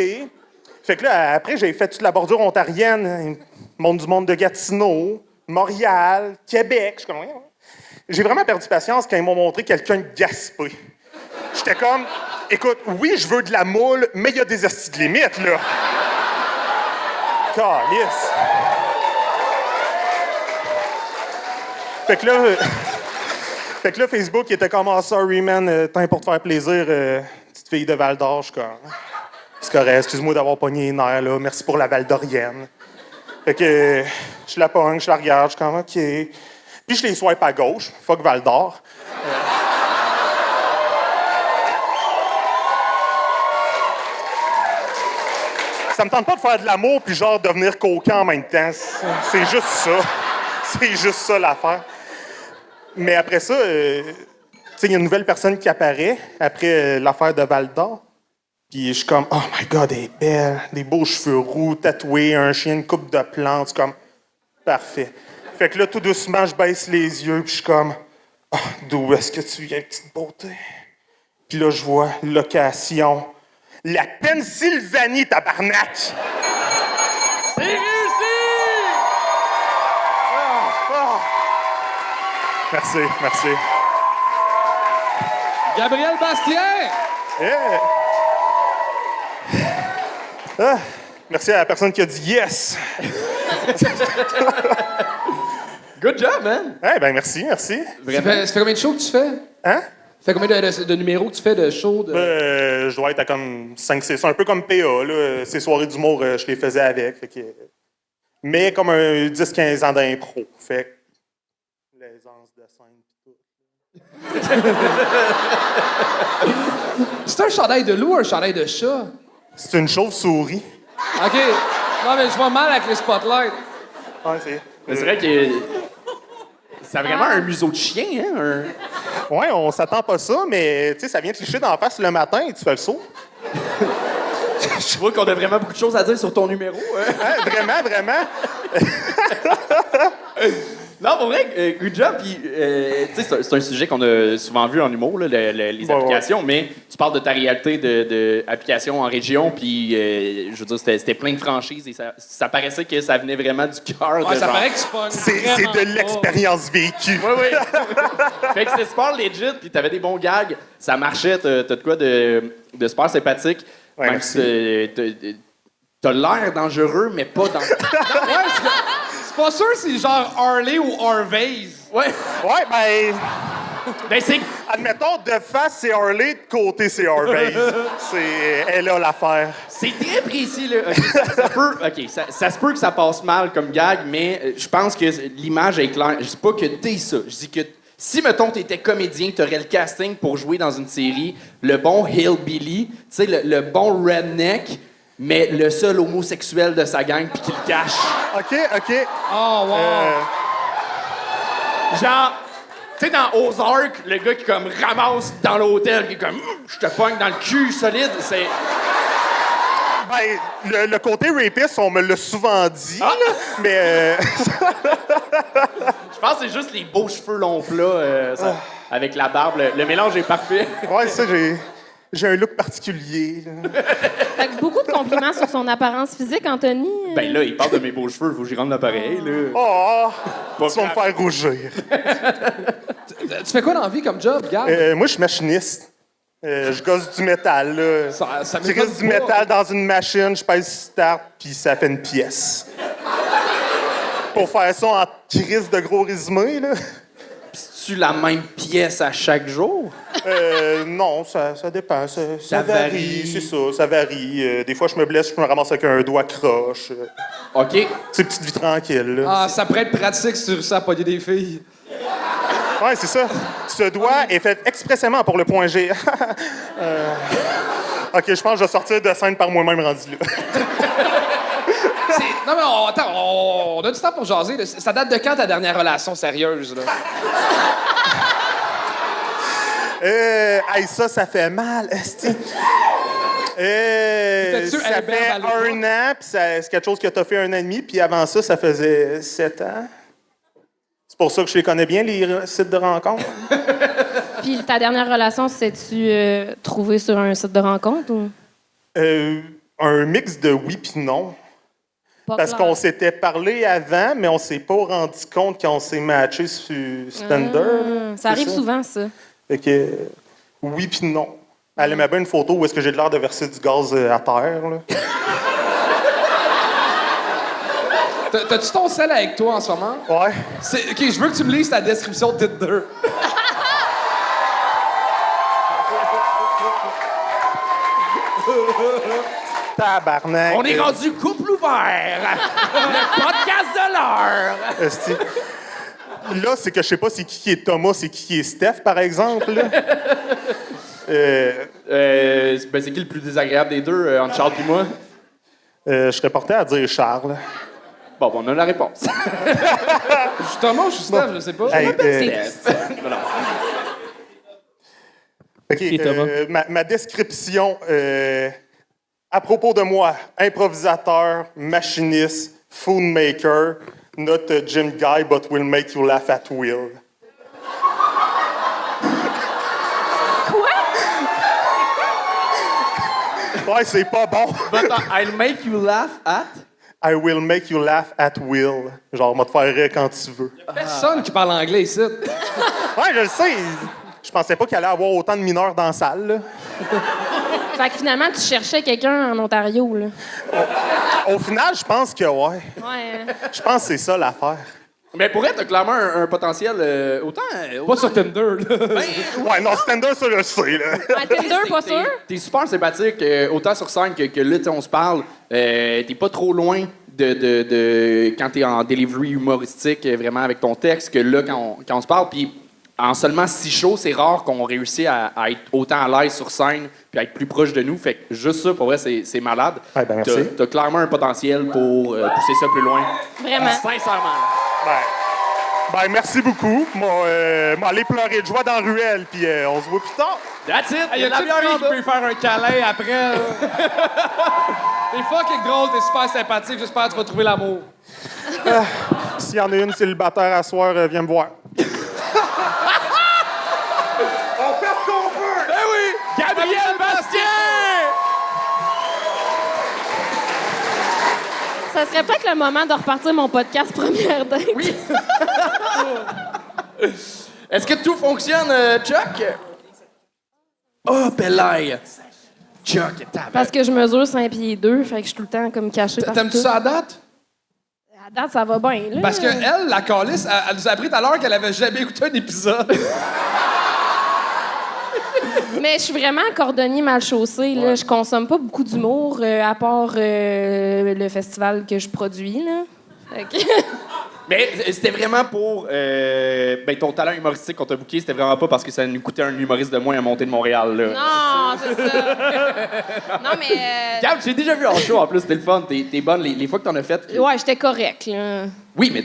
Speaker 9: Fait que là, après, j'ai fait toute la bordure ontarienne, monde du monde de Gatineau, Montréal, Québec. Je suis comme, j'ai vraiment perdu patience quand ils m'ont montré quelqu'un de Gaspé. J'étais comme, écoute, oui, je veux de la moule, mais il y a des estis de limites, là. Calice. Fait que là, Facebook, il était comme, ah, sorry, man, temps pour te faire plaisir, petite fille de Val-d'Or. Je suis comme, c'est correct, excuse-moi d'avoir pogné les nerfs, là, merci pour la Val-d'Orienne. Fait que je la pogne, je la regarde, je suis comme, OK. Puis je les swipe à gauche, fuck Val-d'Or. Ça me tente pas de faire de l'amour puis genre devenir coquin en même temps. C'est juste ça. C'est juste ça l'affaire. Mais après ça, tu sais, il y a une nouvelle personne qui apparaît après l'affaire de Val-d'Or. Puis je suis comme, oh my God, elle est belle. Des beaux cheveux roux, tatoués, un chien, une coupe de plantes. C'est comme, parfait. Fait que là, tout doucement, je baisse les yeux puis je suis comme, oh, d'où est-ce que tu viens, petite beauté? Puis là, je vois location. La Pennsylvanie, tabarnak! C'est réussi! Merci.
Speaker 4: Gabriel Bastien!
Speaker 9: Yeah. Merci à la personne qui a dit yes!
Speaker 2: Good job, man!
Speaker 9: Eh ben merci.
Speaker 4: Ça fait combien de shows que tu fais?
Speaker 9: Hein?
Speaker 4: Ça fait combien de numéros que tu fais de shows?
Speaker 9: Je dois être à comme 5-6, un peu comme PA, là. Ces soirées d'humour, je les faisais avec. Fait que... Mais comme un 10-15 ans d'impro. Fait que... l'aisance de scène pis tout.
Speaker 4: C'est un chandail de loup ou un chandail de chat?
Speaker 9: C'est une chauve-souris.
Speaker 4: OK. Non, mais je vois mal avec les spotlights.
Speaker 9: Ouais, c'est...
Speaker 2: C'est vrai que... C'est vraiment un museau de chien, hein?
Speaker 9: Ouais, on s'attend pas ça, mais tu sais, ça vient te licher dans la face le matin et tu fais le saut. Je
Speaker 2: Tu vois qu'on a vraiment beaucoup de choses à dire sur ton numéro.
Speaker 9: Vraiment, vraiment.
Speaker 2: Non, pour vrai, good job. Puis, tu sais, c'est un sujet qu'on a souvent vu en humour, là, les applications, mais tu parles de ta réalité d'application en région, puis je veux dire, c'était plein de franchises et ça paraissait que ça venait vraiment du cœur.
Speaker 4: Ouais,
Speaker 2: de
Speaker 4: ça
Speaker 2: genre...
Speaker 4: paraît que c'est pas...
Speaker 9: C'est de l'expérience vécue.
Speaker 2: Oui, oui. Fait que c'était super legit, puis t'avais des bons gags. Ça marchait, t'as de quoi de super sympathique.
Speaker 9: Ouais,
Speaker 2: Même
Speaker 9: merci.
Speaker 2: si t'as l'air dangereux, mais pas dans...
Speaker 4: C'est pas sûr si c'est genre Harley ou Harvey's.
Speaker 2: Ouais.
Speaker 9: Ouais, ben...
Speaker 2: Ben, c'est...
Speaker 9: Admettons, de face, c'est Harley, de côté, c'est Harvey. Elle a l'affaire.
Speaker 2: C'est très précis, là. Ça se peut que ça passe mal comme gag, mais je pense que l'image est claire. Je dis pas que t'es ça. Je dis que si, mettons, t'étais comédien, t'aurais le casting pour jouer dans une série, le bon hillbilly, tu sais, le bon redneck, mais le seul homosexuel de sa gang, puis qui le cache.
Speaker 9: OK.
Speaker 4: Oh, wow.
Speaker 2: Genre... Tu sais, dans Ozark, le gars qui comme ramasse dans l'hôtel, qui est comme je te pogne dans le cul solide, c'est.
Speaker 9: Ben, le côté rapiste, on me l'a souvent dit, là, mais.
Speaker 2: Je pense que c'est juste les beaux cheveux longs plats avec la barbe. Le mélange est parfait.
Speaker 9: Ouais, ça, j'ai un look particulier.
Speaker 3: Fait que beaucoup de compliments sur son apparence physique, Anthony.
Speaker 2: Ben là, il parle de mes beaux cheveux, faut que j'y rende l'appareil, là.
Speaker 9: Oh, tu vas me faire rougir.
Speaker 4: Tu fais quoi dans la vie comme job, Gab?
Speaker 9: Moi, je suis machiniste. Je gosse du métal, là.
Speaker 4: Ça
Speaker 9: Je
Speaker 4: m'étonne
Speaker 9: gosse du
Speaker 4: pas.
Speaker 9: métal dans une machine, je pèse start, puis ça fait une pièce. Pour faire ça en crise de gros résumé, là.
Speaker 2: C'est-tu la même pièce à chaque jour?
Speaker 9: Non, ça dépend. Ça
Speaker 2: varie.
Speaker 9: varie, c'est ça, ça varie. Des fois, je me blesse, je me ramasse avec un doigt croche.
Speaker 2: OK.
Speaker 9: C'est petite vie tranquille, là.
Speaker 4: Ah, ça pourrait être pratique si tu réussis à pogner des filles.
Speaker 9: Ouais, c'est ça. Ce doigt est fait expressément pour le point G. OK, je pense que je vais sortir de scène par moi-même rendu là.
Speaker 4: Non, mais attends, on a du temps pour jaser. Là. Ça date de quand ta dernière relation sérieuse, là?
Speaker 9: Hey, ça fait mal, esti.
Speaker 4: T'étais-tu
Speaker 9: Ça
Speaker 4: Albert
Speaker 9: fait
Speaker 4: Valois?
Speaker 9: 1 an, puis c'est quelque chose que t'as fait 1 an et demi, puis avant ça, ça faisait 7 ans. C'est pour ça que je les connais bien, les sites de rencontres.
Speaker 3: Puis ta dernière relation, c'est-tu trouvé sur un site de rencontre ou
Speaker 9: Un mix de oui puis non.
Speaker 3: pas
Speaker 9: Parce
Speaker 3: clair?
Speaker 9: qu'on s'était parlé avant, mais on s'est pas rendu compte quand on s'est matché sur Spender.
Speaker 3: Ça arrive souvent, ça.
Speaker 9: Fait que oui puis non. Elle aimait bien une photo où est-ce que j'ai de l'air de verser du gaz à terre, là.
Speaker 4: T'as-tu ton sel avec toi en ce moment?
Speaker 9: Ouais.
Speaker 4: OK, je veux que tu me lises ta description de Tinder.
Speaker 9: Tabarnak.
Speaker 2: On est rendu couple ouvert. Le podcast de l'heure.
Speaker 9: Esti. Là, c'est que je sais pas c'est qui est Thomas, c'est qui est Steph, par exemple. Là.
Speaker 2: Ben, c'est qui le plus désagréable des deux, entre Charles et moi?
Speaker 9: Je serais porté à dire Charles.
Speaker 2: Bon, on a la réponse.
Speaker 4: Je suis Thomas ou je suis Steph, je sais pas.
Speaker 9: Hey,
Speaker 2: Voilà.
Speaker 9: OK, ma description à propos de moi, improvisateur, machiniste, food maker, not a gym guy, but will make you laugh at will. Ouais, c'est pas bon.
Speaker 2: But I'll make you laugh at...
Speaker 9: I will make you laugh at will. Genre, moi te faire rire quand tu veux.
Speaker 4: Personne qui parle anglais ici.
Speaker 9: Ouais, je le sais. Je pensais pas qu'il allait y avoir autant de mineurs dans la salle, là.
Speaker 3: Fait que finalement, tu cherchais quelqu'un en Ontario, là.
Speaker 9: Au final, je pense que ouais.
Speaker 3: Ouais.
Speaker 9: Je pense que c'est ça l'affaire.
Speaker 2: Mais pour être clairement un potentiel autant...
Speaker 4: Pas sur Tinder, là.
Speaker 9: Ouais, non, Stender, ça, je le sais, là.
Speaker 3: Tinder, pas sûr?
Speaker 2: T'es super sympathique, autant sur scène que là, tu sais, on se parle. T'es pas trop loin de quand t'es en delivery humoristique, vraiment avec ton texte, que là, quand on se parle. Puis en seulement 6 shows, c'est rare qu'on réussisse à être autant à l'aise sur scène puis à être plus proche de nous. Fait que juste ça, pour vrai, c'est malade.
Speaker 9: Ouais, ben merci.
Speaker 2: T'as clairement un potentiel pour pousser ça plus loin.
Speaker 3: Vraiment.
Speaker 2: Sincèrement.
Speaker 9: Ben, Ben, merci beaucoup. Moi, aller pleurer de joie dans la ruelle, puis on se voit plus tard.
Speaker 2: That's it!
Speaker 4: Hey, y a-tu une fille qui peut faire un câlin après? Là? T'es fucking drôle, t'es super sympathique. J'espère que tu vas trouver l'amour.
Speaker 9: S'il y en a une célibataire à soir, viens me voir. On fait ce qu'on peut!
Speaker 2: Ben oui! Gabriel Bastien!
Speaker 3: Ça serait peut-être le moment de repartir mon podcast Première Date.
Speaker 2: Oui! Est-ce que tout fonctionne, Chuck? Oh, Pelaye! Chuck, tabarnak.
Speaker 3: Parce que je mesure 5 pieds 2, fait que je suis tout le temps comme cachée partout.
Speaker 2: T'aimes-tu ça à date?
Speaker 3: À date, ça va bien, là.
Speaker 4: Parce que elle, la calice, elle nous a appris tout à l'heure qu'elle avait jamais écouté un épisode.
Speaker 3: Mais je suis vraiment cordonnier mal chaussé, là. Je consomme pas beaucoup d'humour, à part le festival que je produis, là. Fait que...
Speaker 2: Mais c'était vraiment pour ton talent humoristique qu'on t'a booké, c'était vraiment pas parce que ça nous coûtait un humoriste de moins à monter de Montréal, là.
Speaker 3: Non, c'est ça. Non, mais...
Speaker 2: Gab, j'ai déjà vu en show, en plus, c'était le fun. T'es bonne les fois que t'en as fait.
Speaker 3: Ouais, j'étais correct, là.
Speaker 2: Oui, mais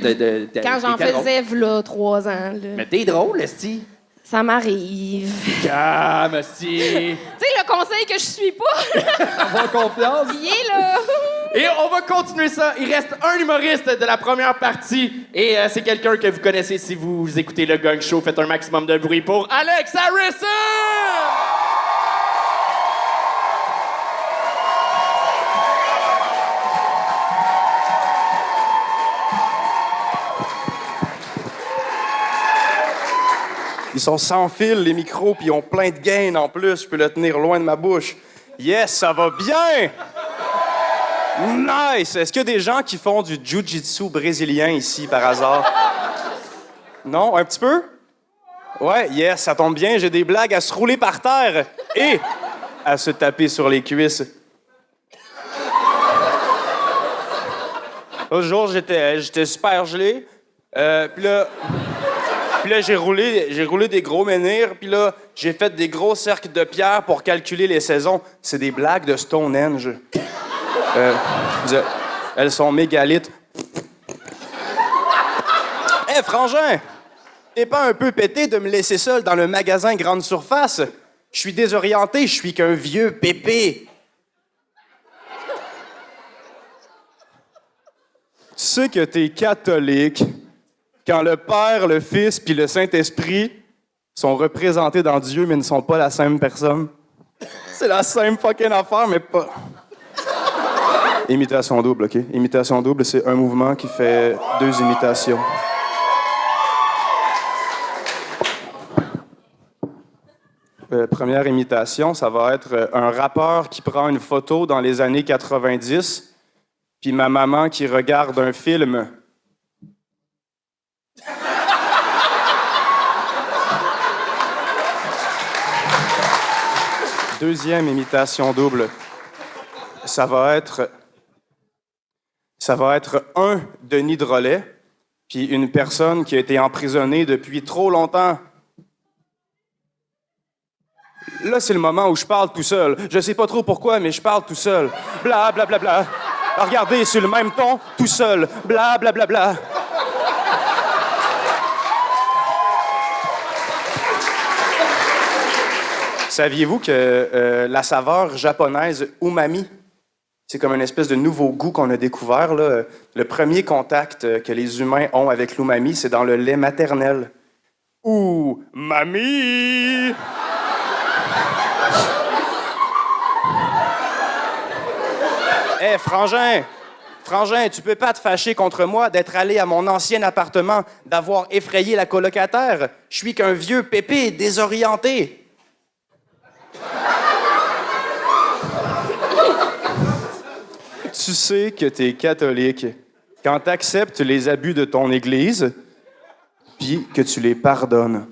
Speaker 3: Quand j'en faisais, là, 3 ans, là.
Speaker 2: Mais t'es drôle, esti.
Speaker 3: Ça m'arrive.
Speaker 2: Calme, esti.
Speaker 3: Tu sais, le conseil que je suis pas,
Speaker 2: Avoir confiance.
Speaker 3: il est là.
Speaker 2: Et on va continuer ça. Il reste un humoriste de la première partie. Et c'est quelqu'un que vous connaissez si vous écoutez le Gang Show. Faites un maximum de bruit pour Alex Harrison!
Speaker 10: Ils sont sans fil, les micros, puis ils ont plein de gain en plus. Je peux le tenir loin de ma bouche. Yes, ça va bien! Nice! Est-ce qu'il y a des gens qui font du jiu-jitsu brésilien ici, par hasard? Non? Un petit peu? Ouais, yes, ça tombe bien. J'ai des blagues à se rouler par terre et à se taper sur les cuisses. L'autre jour, j'étais super gelé. Puis là, j'ai roulé des gros menhirs, puis là, j'ai fait des gros cercles de pierre pour calculer les saisons. C'est des blagues de Stonehenge. Elles sont mégalithes. Hé, frangin! T'es pas un peu pété de me laisser seul dans le magasin grande surface? Je suis désorienté, je suis qu'un vieux pépé. Tu sais que t'es catholique quand le Père, le Fils puis le Saint-Esprit sont représentés dans Dieu mais ne sont pas la même personne. C'est la same fucking affaire, mais pas... Imitation double, OK? Imitation double, c'est un mouvement qui fait 2 imitations. Première imitation, ça va être un rappeur qui prend une photo dans les années 90, puis ma maman qui regarde un film. Deuxième imitation double, ça va être un Denis Drolet, puis une personne qui a été emprisonnée depuis trop longtemps. Là, c'est le moment où je parle tout seul. Je sais pas trop pourquoi, mais je parle tout seul. Bla, bla, bla, bla. Regardez, sur le même ton, tout seul. Bla, bla, bla, bla. Saviez-vous que la saveur japonaise umami, c'est comme une espèce de nouveau goût qu'on a découvert, là. Le premier contact que les humains ont avec l'umami, c'est dans le lait maternel. Ouh, mamie! Hé, Frangin, tu peux pas te fâcher contre moi d'être allé à mon ancien appartement, d'avoir effrayé la colocataire. Je suis qu'un vieux pépé désorienté. Tu sais que t'es catholique quand t'acceptes les abus de ton Église, puis que tu les pardonnes.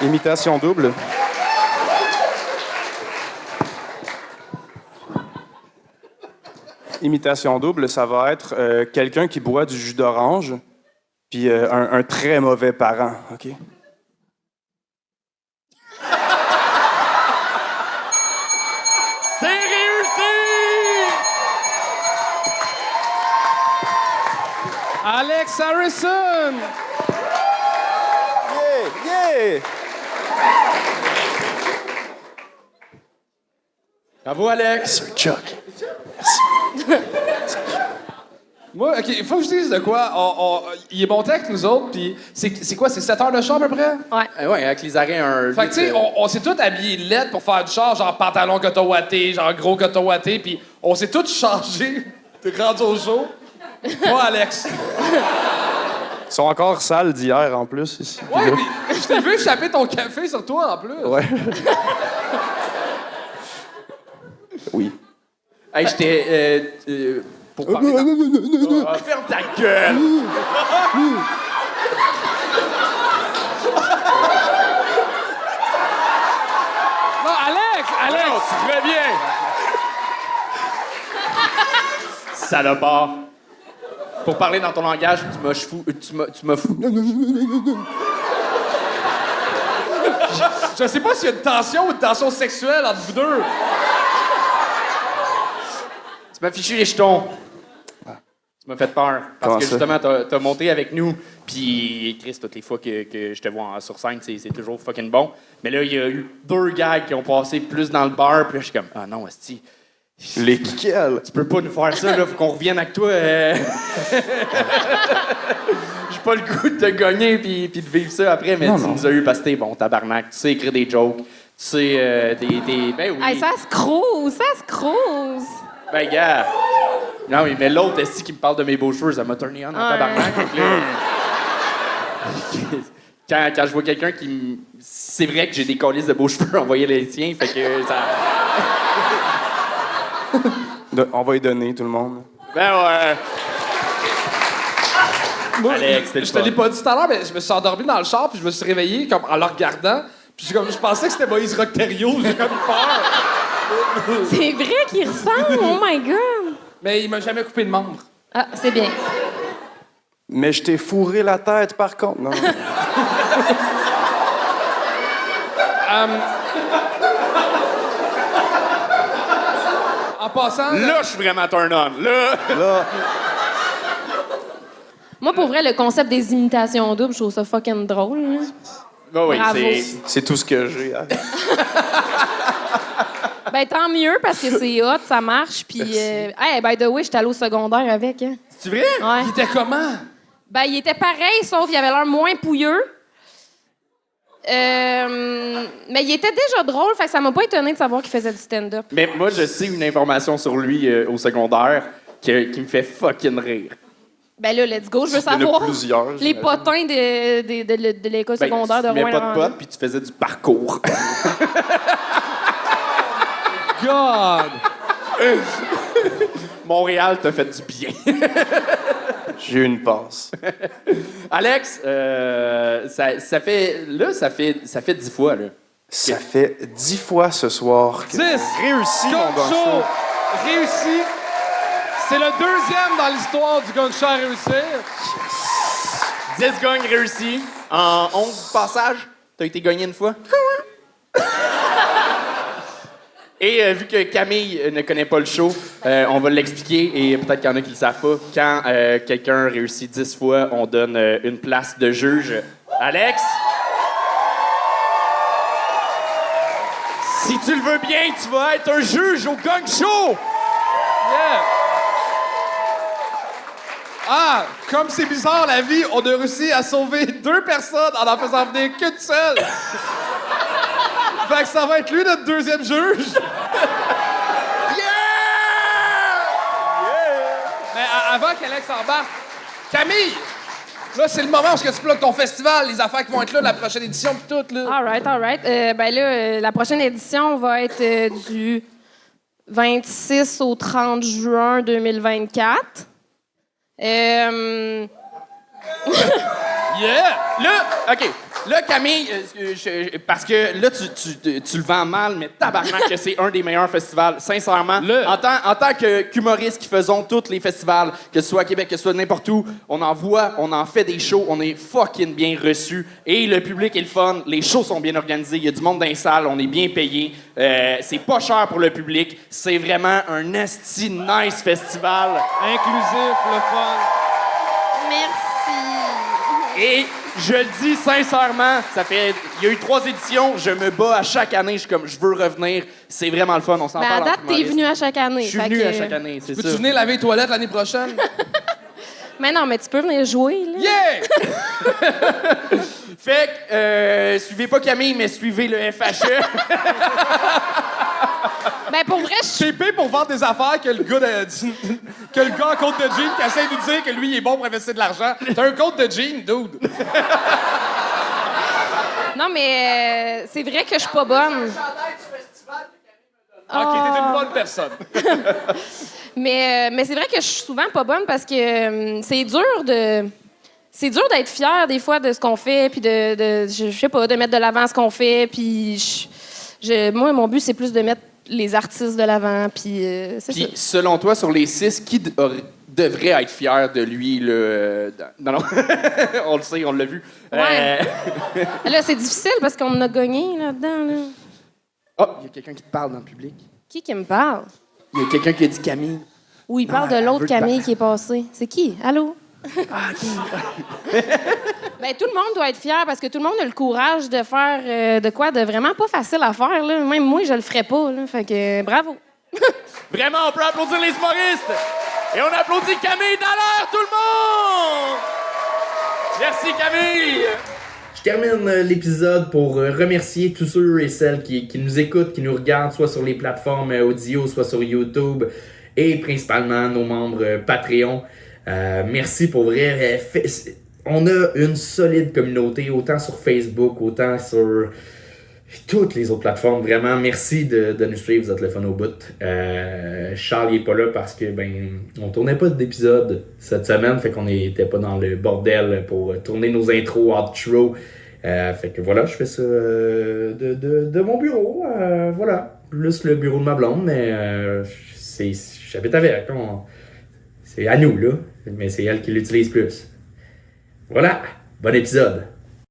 Speaker 10: Imitation double. Imitation double, ça va être quelqu'un qui boit du jus d'orange, puis un très mauvais parent, OK?
Speaker 2: C'est réussi!
Speaker 4: Alex Harrison!
Speaker 10: Yeah!
Speaker 2: Bravo, Alex.
Speaker 10: Sir Chuck.
Speaker 4: Moi, OK, il faut que je dise de quoi. Il est monté avec nous autres, puis c'est quoi? C'est 7 heures de char à peu près?
Speaker 3: Ouais.
Speaker 2: Ouais, avec les arrêts, un.
Speaker 4: Fait que, tu sais, on s'est tous habillés LED pour faire du char, genre pantalon coton-watté, genre gros coton-watté, puis on s'est tous changés de rendu au show. Moi, Alex.
Speaker 10: Ils sont encore sales d'hier, en plus, ici.
Speaker 4: Ouais, puis je t'ai vu échapper ton café sur toi, en plus.
Speaker 10: Ouais. Oui.
Speaker 2: Hey, j'étais. Pour parler. Ferme ta gueule!
Speaker 4: Non, Alex!
Speaker 2: Tu reviens! Salopard. Pour parler dans ton langage, tu m'as fou.
Speaker 4: Je sais pas s'il y a une tension ou une tension sexuelle entre vous deux.
Speaker 2: Tu m'as fichu les jetons. Tu m'as fait peur. Parce
Speaker 10: Comment
Speaker 2: que
Speaker 10: ça?
Speaker 2: justement, t'as monté avec nous. Puis, Chris, toutes les fois que je te vois sur scène, c'est toujours fucking bon. Mais là, il y a eu 2 gars qui ont passé plus dans le bar. Puis là, je suis comme, ah non, esti.
Speaker 10: Lesquels?
Speaker 2: Tu peux pas nous faire ça, là. Faut qu'on revienne avec toi. J'ai pas le goût de te gagner puis de vivre ça après. Mais tu nous as eu parce que t'es bon, tabarnak. Tu sais écrire des jokes. Tu sais, ben oui.
Speaker 3: Hey, ça se crouse.
Speaker 2: Ben, gars. Non, mais l'autre, est-ce qui me parle de mes beaux cheveux, ça m'a turné on en tabarnak. Fait que là, quand je vois quelqu'un qui me. C'est vrai que j'ai des colis de beaux cheveux, envoyer les tiens, fait que ça.
Speaker 10: On va y donner, tout le monde.
Speaker 2: Ben ouais.
Speaker 4: Moi,
Speaker 2: Alex, c'était le
Speaker 4: je te l'ai pas dit tout à l'heure, mais je me suis endormi dans le char, puis je me suis réveillé comme en le regardant. Puis je pensais que c'était Moïse Rock-Thériault, j'ai comme peur.
Speaker 3: C'est vrai qu'il ressemble. Oh my God.
Speaker 4: Mais il m'a jamais coupé de membre.
Speaker 3: Ah, c'est bien.
Speaker 10: Mais je t'ai fourré la tête, par contre. Non.
Speaker 4: En passant...
Speaker 2: Là, je suis vraiment turn on. Là.
Speaker 3: Moi, pour vrai, le concept des imitations doubles, je trouve ça fucking drôle. Là.
Speaker 2: Ben oui,
Speaker 3: Bravo.
Speaker 10: C'est tout ce que j'ai.
Speaker 3: Ben, tant mieux, parce que c'est hot, ça marche. Puis, hey, by the way, j'étais allée au secondaire avec. Hein.
Speaker 2: C'est vrai?
Speaker 3: Ouais.
Speaker 4: Il était comment?
Speaker 3: Ben, il était pareil, sauf qu'il avait l'air moins pouilleux. Mais il était déjà drôle, fait que ça m'a pas étonné de savoir qu'il faisait du stand-up.
Speaker 2: Mais moi, je sais une information sur lui au secondaire qui me fait fucking rire.
Speaker 3: Ben là, let's go, je veux
Speaker 10: Il y en a
Speaker 3: savoir.
Speaker 10: plusieurs,
Speaker 3: Les
Speaker 10: j'imagine.
Speaker 3: potins de l'école secondaire de
Speaker 2: Tu mets pas de
Speaker 3: Rouen-Noranda.
Speaker 2: potes puis tu faisais du parcours.
Speaker 4: God!
Speaker 2: Montréal t'a fait du bien.
Speaker 10: J'ai eu une passe.
Speaker 2: Alex, ça fait 10 fois, là.
Speaker 10: Ça fait 10 fois ce soir que
Speaker 4: 10!
Speaker 10: j'ai réussi mon
Speaker 4: Gun
Speaker 10: gun
Speaker 4: show
Speaker 10: show.
Speaker 4: réussi. C'est le 2e dans l'histoire du gun show à réussir.
Speaker 2: 10 gagnes réussis en 11 passages. T'as été gagné une fois. Et vu que Camille ne connaît pas le show, on va l'expliquer et peut-être qu'il y en a qui le savent pas. Quand quelqu'un réussit 10 fois, on donne une place de juge. Alex? Si tu le veux bien, tu vas être un juge au Gang Show!
Speaker 4: Yeah! Ah, comme c'est bizarre la vie, on a réussi à sauver 2 personnes en faisant venir qu'une seule. Fait que ça va être lui notre 2e juge. Mais avant qu'Alex embarque, Camille, là c'est le moment où tu plugues ton festival, les affaires qui vont être là, la prochaine édition pis tout là.
Speaker 3: All right. Ben là, la prochaine édition va être du 26 au 30 juin 2024.
Speaker 4: Yeah!
Speaker 2: Là, OK. Là, Camille, parce que là, tu le vends mal, mais tabarnak que c'est un des meilleurs festivals, sincèrement. En tant qu'humoriste qui faisons tous les festivals, que ce soit à Québec, que ce soit n'importe où, on en fait des shows, on est fucking bien reçus. Et le public est le fun, les shows sont bien organisés, il y a du monde dans les salles, on est bien payé. C'est pas cher pour le public. C'est vraiment un esti nice festival.
Speaker 4: Inclusif, le fun.
Speaker 3: Merci.
Speaker 2: Et je le dis sincèrement, il y a eu 3 éditions, je me bats à chaque année, je suis comme, je veux revenir, c'est vraiment le fun, on s'en
Speaker 3: Ben, à
Speaker 2: parle.
Speaker 3: date, t'es venu à chaque année.
Speaker 2: Je suis
Speaker 3: fait
Speaker 2: venu
Speaker 3: que-
Speaker 2: à chaque année, c'est
Speaker 4: Peux-tu
Speaker 2: ça.
Speaker 4: venir laver les toilettes l'année prochaine?
Speaker 3: Mais non, mais tu peux venir jouer, là.
Speaker 4: Yeah!
Speaker 2: Fait que, suivez pas Camille, mais suivez le FHE.
Speaker 3: Ben, pour vrai, je
Speaker 4: J'ai payé pour vendre des affaires que le gars que le gars en compte de jean qui essaie de nous dire que lui, il est bon pour investir de l'argent. T'as un compte de jean, dude.
Speaker 3: Non, mais c'est vrai que je suis pas bonne.
Speaker 4: OK, t'es une bonne personne.
Speaker 3: Mais c'est vrai que je suis souvent pas bonne parce que c'est dur d'être fière des fois de ce qu'on fait, puis je sais pas, de mettre de l'avant ce qu'on fait, puis moi, mon but, c'est plus de mettre les artistes de l'avant, puis c'est ça.
Speaker 2: Puis, selon toi, sur les 6, qui devrait être fier de lui, là? Non. On le sait, on l'a vu.
Speaker 3: Ouais. Là, c'est difficile parce qu'on en a gagné là-dedans. Là.
Speaker 2: Oh, il y a quelqu'un qui te parle dans le public.
Speaker 3: Qui me parle?
Speaker 2: Il y a quelqu'un qui a dit Camille.
Speaker 3: Ou il parle de
Speaker 2: elle
Speaker 3: l'autre
Speaker 2: veut te
Speaker 3: Camille
Speaker 2: parler.
Speaker 3: qui est passée. C'est qui? Allô?
Speaker 2: Ah, OK.
Speaker 3: Ben, tout le monde doit être fier parce que tout le monde a le courage de faire de quoi de vraiment pas facile à faire. Là. Même moi, je le ferais pas. Là. Fait que bravo.
Speaker 2: Vraiment, on peut applaudir les humoristes. Et on applaudit Camille dans l'air, tout le monde! Merci, Camille!
Speaker 1: Je termine l'épisode pour remercier tous ceux et celles qui nous écoutent, qui nous regardent, soit sur les plateformes audio, soit sur YouTube, et principalement nos membres Patreon. Merci pour vrai. On a une solide communauté, autant sur Facebook, autant sur toutes les autres plateformes. Vraiment, merci de nous suivre, vous êtes le fun au bout. Charles il est pas là parce que on tournait pas d'épisode cette semaine, fait qu'on n'était pas dans le bordel pour tourner nos intros, outro. Fait que voilà, je fais ça de mon bureau. Voilà, plus le bureau de ma blonde, mais j'habite avec. C'est à nous, là, mais c'est elle qui l'utilise plus. Voilà, bon épisode.